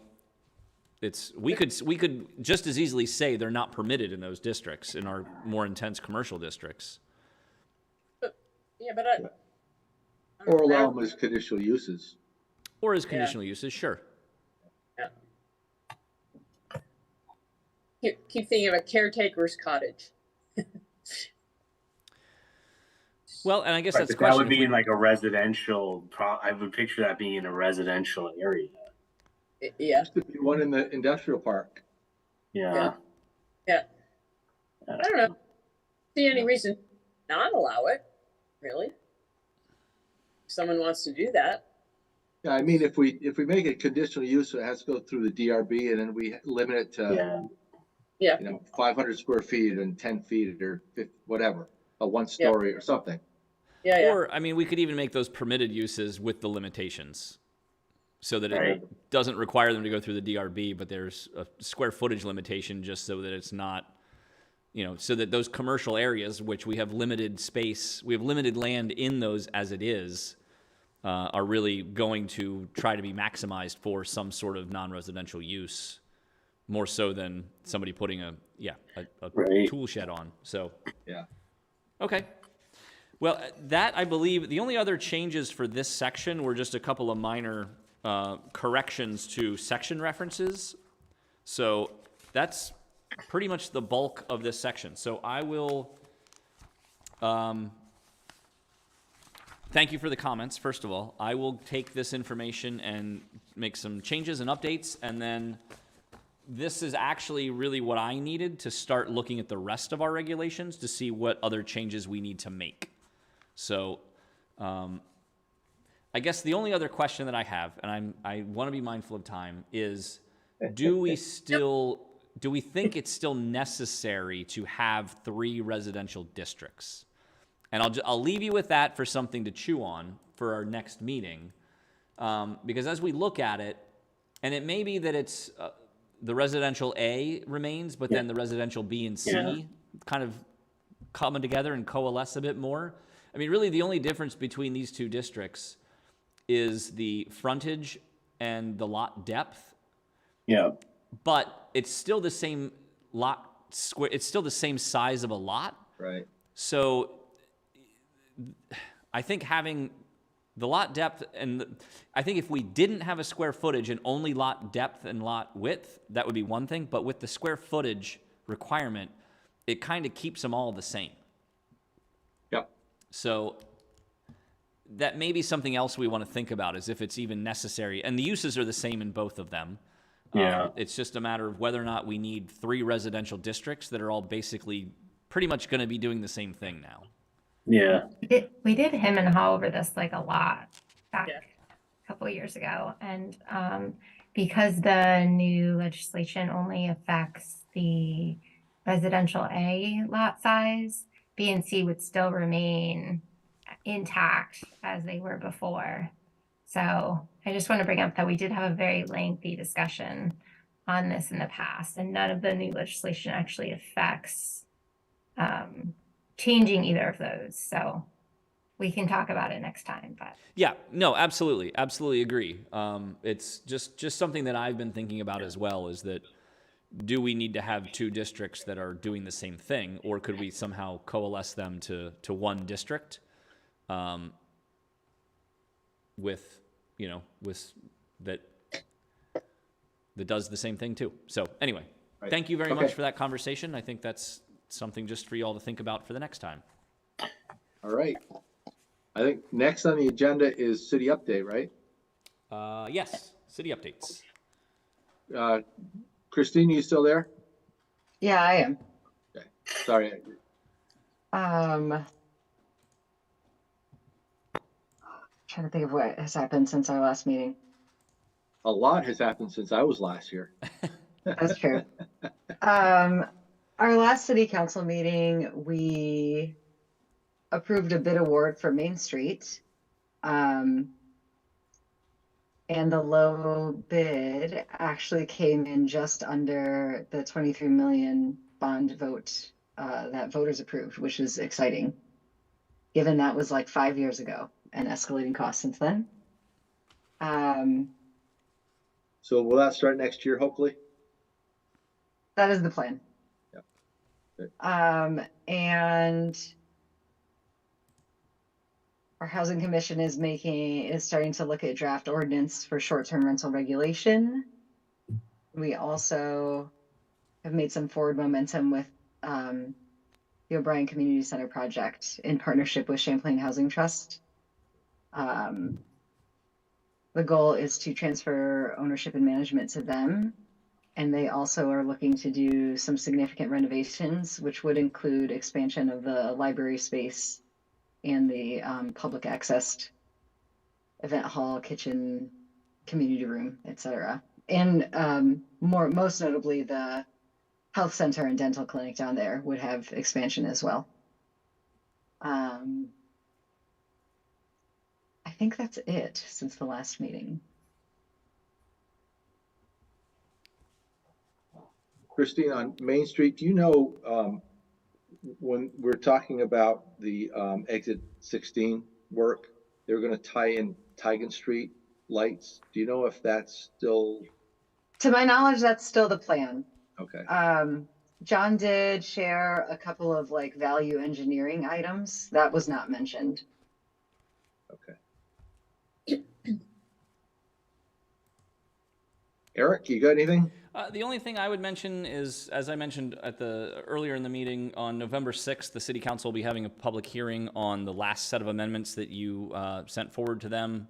we could just as easily say they're not permitted in those districts, in our more intense commercial districts. Or allow them as conditional uses. Or as conditional uses, sure. Yeah. Keep thinking of a caretaker's cottage. Well, and I guess Right, that's the but that question. would be in like a residential. I would picture that being in a residential area. Yeah. Used to be one in the industrial park. Yeah. I don't know. See any reason not allow it, really? If someone wants to do that. Yeah, I mean, if we make it conditional use, it has to go through the DRB, and then we limit it to, 500 square feet and 10 feet or 50, whatever, a one story or something. Or, I mean, we could even make those permitted uses with the limitations so that it doesn't require them to go through the DRB, but there's a square footage limitation just so that it's not, so that those commercial areas, which we have limited space, we have limited land in those as it is, are really going to try to be maximized for some sort of non-residential use, more so than somebody putting a tool shed on. So, okay. Well, that, I believe, the only other changes for this section were just a couple of minor corrections to section references. So that's pretty much the bulk of this section. So I will thank you for the comments, first of all. I will take this information and make some changes and updates, and then this is actually really what I needed to start looking at the rest of our regulations to see what other changes we need to make. So I guess the only other question that I have, and I want to be mindful of time, is do we think it's still necessary to have 3 residential districts? And I'll leave you with that for something to chew on for our next meeting, because as we look at it, and it may be that it's the residential A remains, but then the residential B and C kind of come together and coalesce a bit more. I mean, really the only difference between these two districts is the frontage and the lot depth, Yeah. but it's still the same lot square, it's still the same size of a lot. Right. So I think having the lot depth I think if we didn't have a square footage and only lot depth and lot width, that would be one thing. But with the square footage requirement, it kind of keeps them all the same. Yep. So that may be something else we want to think about, is if it's even necessary. And the uses are the same in both of them. Yeah. It's just a matter of whether or not we need 3 residential districts that are all basically pretty much going to be doing the same thing now. Yeah. We did him and haw over this like a lot back Yeah. a couple of years ago. And because the new legislation only affects the residential A lot size, B and C would still remain intact as they were before. So I just want to bring up that we did have a very lengthy discussion on this in the past, and none of the new legislation actually affects changing either of those. So we can talk about it next time. But Yeah, no, absolutely. Absolutely agree. It's just something that I've been thinking about as well, is that do we need to have 2 districts that are doing the same thing, or could we somehow coalesce them to one district with, you know, with that does the same thing too. So anyway, Right. Thank you very Okay. much for that conversation. I think that's something just for you all to think about for the next time. All right. I think next on the agenda is city update, right? Yes, city updates. Christine, you still there? Yeah, I am. Okay. Sorry. Trying to think of what has happened since our last meeting. A lot has happened since I was last here. That's true. Our last city council meeting, we approved a bid award for Main Street. And the low bid actually came in just under the 23 million bond vote that voters approved, which is exciting, given that was like 5 years ago and escalating costs since then. So will that start next year, hopefully? That is the plan. Yep. Good. And our housing commission is starting to look at draft ordinance for short-term rental regulation. We also have made some forward momentum with the O'Brien Community Center project in partnership with Champlain Housing Trust. The goal is to transfer ownership and management to them. And they also are looking to do some significant renovations, which would include expansion of the library space and the public accessed event hall, kitchen, community room, etc. And most notably, the health center and dental clinic down there would have expansion as well. I think that's it since the last meeting. Christine, on Main Street, do you know when we're talking about the exit 16 work, they're going to tie in Tigan Street lights? Do you know if that's still? To my knowledge, that's still the plan. Okay. John did share a couple of like value engineering items that was not mentioned. Okay. Eric, you got anything? The only thing I would mention is, as I mentioned earlier in the meeting, on November 6th, the City Council will be having a public hearing on the last set of amendments that you sent forward to them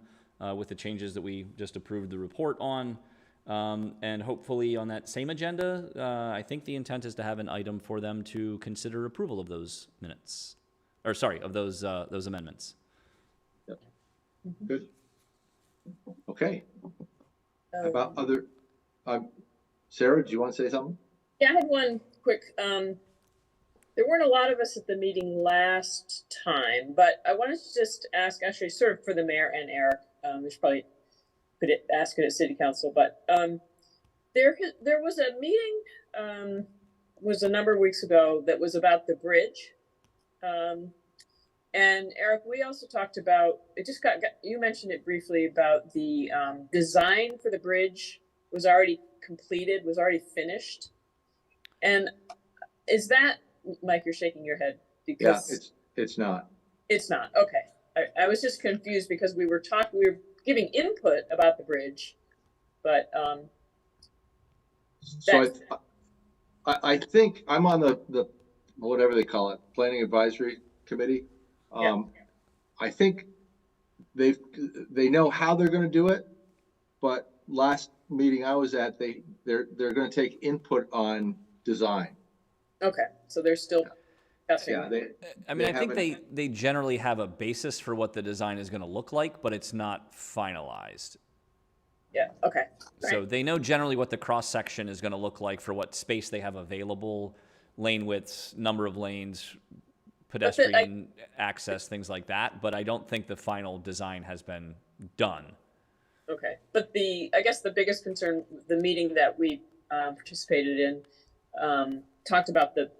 with the changes that we just approved the report on. And hopefully on that same agenda, I think the intent is to have an item for them to consider approval of those minutes. Or sorry, of those amendments. Yep. Good. Okay. How about other, Sarah, do you want to say something? Yeah, I had one quick, there weren't a lot of us at the meeting last time, but I wanted to just ask, actually sort of for the mayor and Eric, we should probably ask it at city council, but there was a meeting, was a number of weeks ago that was about the bridge. And Eric, we also talked about, it just you mentioned it briefly about the design for the bridge was already completed, was already finished. And is that, Mike, you're shaking your head because it's not. It's not. Okay. I was just confused because we were giving input about the bridge, but So I think I'm on the whatever they call it, planning advisory committee. I think they know how they're going to do it, but last meeting I was at, they're going to take input on design. Okay, so they're still testing. Yeah, I think they generally have a basis for what the design is going to look like, but it's not finalized. Yeah. Okay. So they know generally what the cross section is going to look like for what space they have available, lane widths, number of lanes, pedestrian access, things like that. But I don't think the final design has been done. Okay. But I guess the biggest concern, the meeting that we participated in, talked about the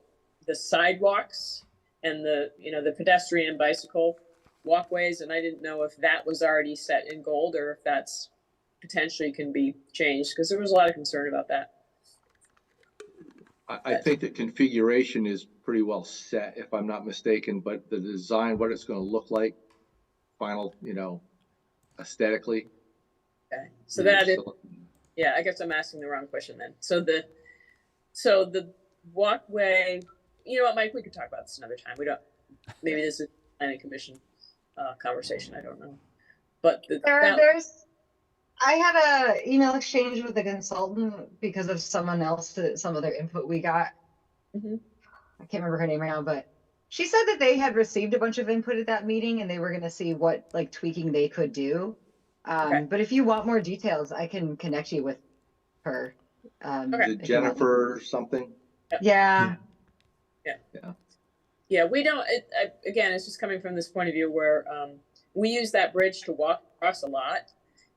sidewalks and the pedestrian bicycle walkways. And I didn't know if that was already set in gold or if that's potentially can be changed, because there was a lot of concern about that. I think the configuration is pretty well set, if I'm not mistaken, but the design, what it's going to look like, final, aesthetically. Okay, so that is, yeah, I guess I'm asking the wrong question then. So the walkway, you know what, Mike, we could talk about this another time. We don't, maybe this is a planning commission conversation, I don't know. But I had a email exchange with a consultant because of some other input we got. Mm-hmm. I can't remember her name right now, but she said that they had received a bunch of input at that meeting and they were going to see what tweaking they could do. Okay. But if you want more details, I can connect you with her. Is it Jennifer or something? Yeah. Yeah, we don't, again, it's just coming from this point of view where we use that bridge to walk across a lot.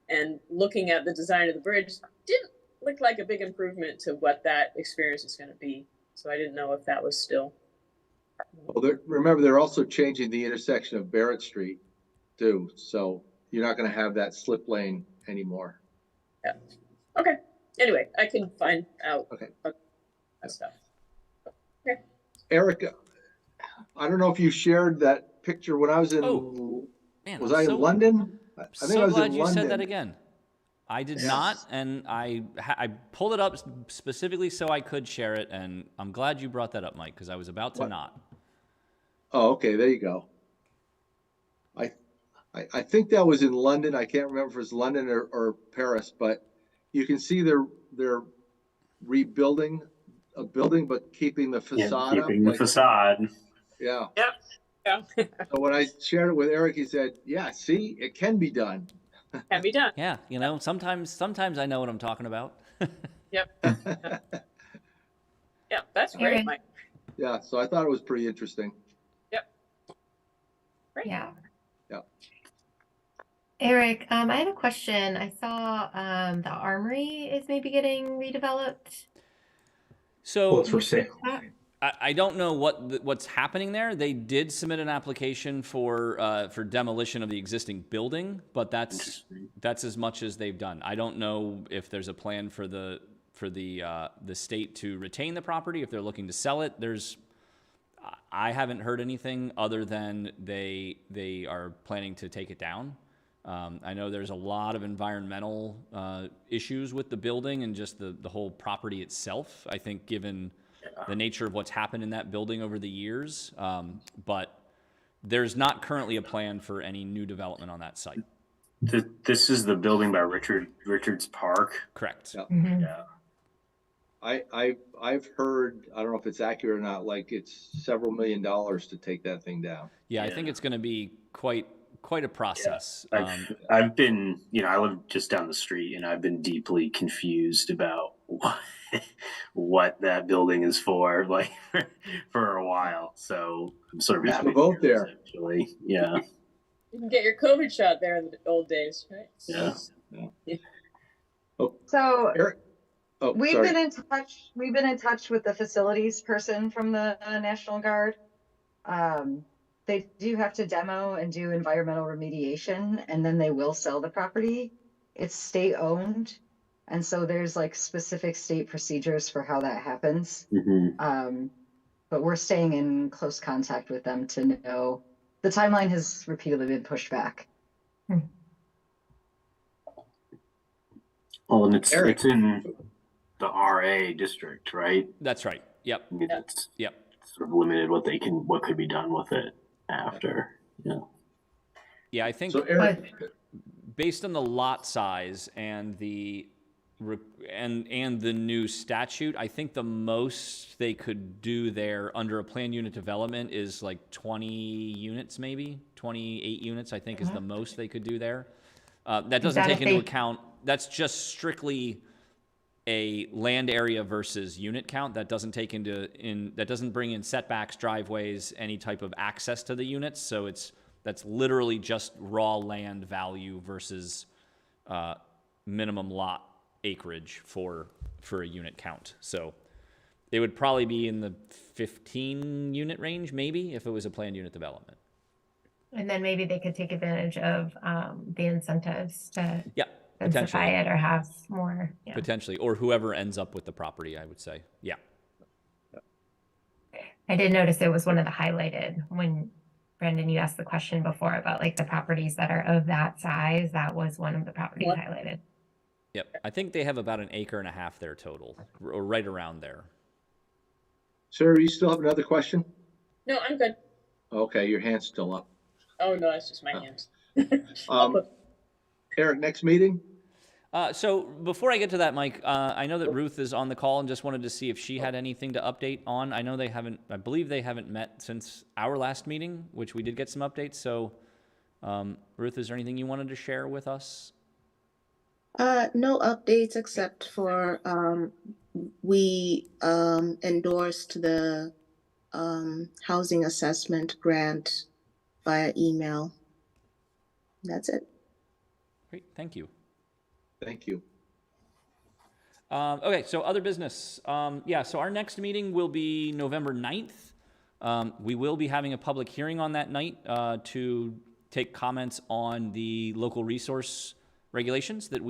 And looking at the design of the bridge didn't look like a big improvement to what that experience is going to be. So I didn't know if that was still. Well, remember, they're also changing the intersection of Barrett Street too. So you're not going to have that slip lane anymore. Yeah. Okay. Anyway, I can find out. Okay. That stuff. Okay. Eric, I don't know if you shared that picture when I was in, was I in London? I think I was glad in you London. said that again. I did not, and I pulled it up specifically so I could share it, and I'm glad you brought that up, Mike, because I was about to not. Oh, okay, there you go. I think that was in London. I can't remember if it was London or Paris, but you can see they're rebuilding a building, but keeping the facade up. The facade. Yeah. Yeah. Yeah. So when I shared it with Eric, he said, "Yeah, see, it can be done." Can be done. Yeah, sometimes I know what I'm talking about. Yep. Yeah, that's great, Mike. Yeah, so I thought it was pretty interesting. Yep. Great. Yeah. Yeah. Eric, I have a question. I saw the Armory is maybe getting redeveloped. So it's for sale. I don't know what's happening there. They did submit an application for demolition of the existing building, but that's as much as they've done. I don't know if there's a plan for the state to retain the property, if they're looking to sell it. I haven't heard anything other than they are planning to take it down. I know there's a lot of environmental issues with the building and just the whole property itself. I think given the nature of what's happened in that building over the years, but there's not currently a plan for any new development on that site. This is the building by Richards Park. Correct. Yeah. Mm-hmm. Yeah. I've heard, I don't know if it's accurate or not, like it's several $1 million to take that thing down. Yeah, I think it's going to be quite a process. Yeah. I've been, I live just down the street, and I've been deeply confused about what that building is for, for a while. So I'm sort of Used to vote there. Actually, yeah. You can get your COVID shot there in the old days, right? Yeah. Oh, So Eric. Oh, we've sorry. been in touch. We've been in touch with the facilities person from the National Guard. they do have to demo and do environmental remediation, and then they will sell the property. It's state owned, and so there's like specific state procedures for how that happens. But we're staying in close contact with them to know. The timeline has repeatedly been pushed back. Well, and it's in the RA district, right? That's right. Yep. I mean, it's Yep. sort of limited what could be done with it after. Yeah. Yeah, I think So Eric, based on the lot size and the and the new statute, I think the most they could do there under a planned unit development is like 20 units, maybe 28 units. I think is the most they could do there. That doesn't take into account. That's just strictly a land area versus unit count. That doesn't take that doesn't bring in setbacks, driveways, any type of access to the units. So that's literally just raw land value versus minimum lot acreage for a unit count. So it would probably be in the 15 unit range, maybe, if it was a planned unit development. And then maybe they could take advantage of the incentives to Potentially. densify it or have more. Yeah. Potentially, or whoever ends up with the property, I would say. Yeah. I did notice it was one of the highlighted when Brendan, you asked the question before about like the properties that are of that size. That was one of the properties highlighted. Yep. I think they have about 1.5 acres there total, or right around there. sir, you still have another question? No, I'm good. Okay, your hand's still up. Oh, no, that's just my hands. Eric, next meeting? So before I get to that, Mike, I know that Ruth is on the call and just wanted to see if she had anything to update on. I know I believe they haven't met since our last meeting, which we did get some updates. So, Ruth, is there anything you wanted to share with us? No updates except for we endorsed the housing assessment grant via email. That's it. Great, thank you. Thank you. Okay, so other business. So our next meeting will be November 9th. We will be having a public hearing on that night to take comments on the local resource regulations that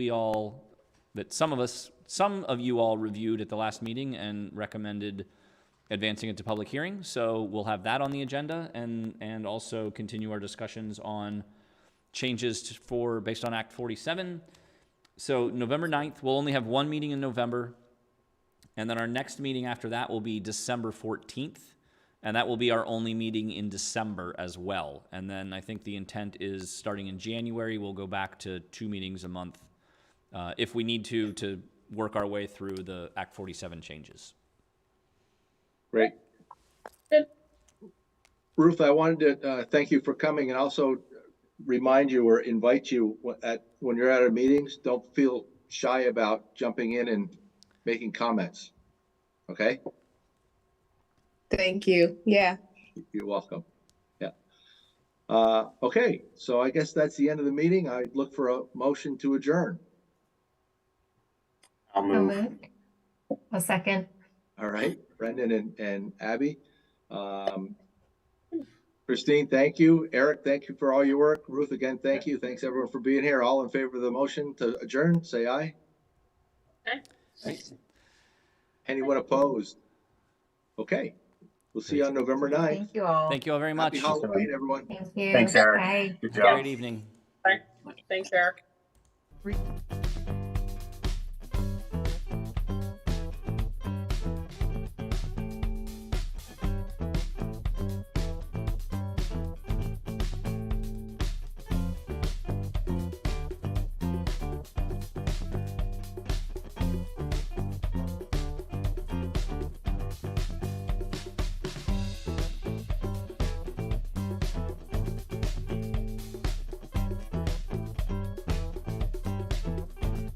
some of you all reviewed at the last meeting and recommended advancing it to public hearing. So we'll have that on the agenda and also continue our discussions on changes based on Act 47. So November 9th, we'll only have one meeting in November. And then our next meeting after that will be December 14th. And that will be our only meeting in December as well. And then I think the intent is starting in January, we'll go back to 2 meetings a month if we need to work our way through the Act 47 changes. Great. Ruth, I wanted to thank you for coming and also remind you or invite you when you're at our meetings, don't feel shy about jumping in and making comments. Okay? Thank you. Yeah. You're welcome. Yeah. Okay, so I guess that's the end of the meeting. I look for a motion to adjourn. I'll move. A second. All right, Brendan and Abby. Christine, thank you. Eric, thank you for all your work. Ruth, again, thank you. Thanks everyone for being here. All in favor of the motion to adjourn, say aye. Aye. Anyone opposed? Okay, we'll see you on November 9th. Thank you all. Thank you all very much. Happy Halloween, everyone. Thank you. Thanks, Eric. Bye. Good job. Great evening. Bye. Thanks, Eric.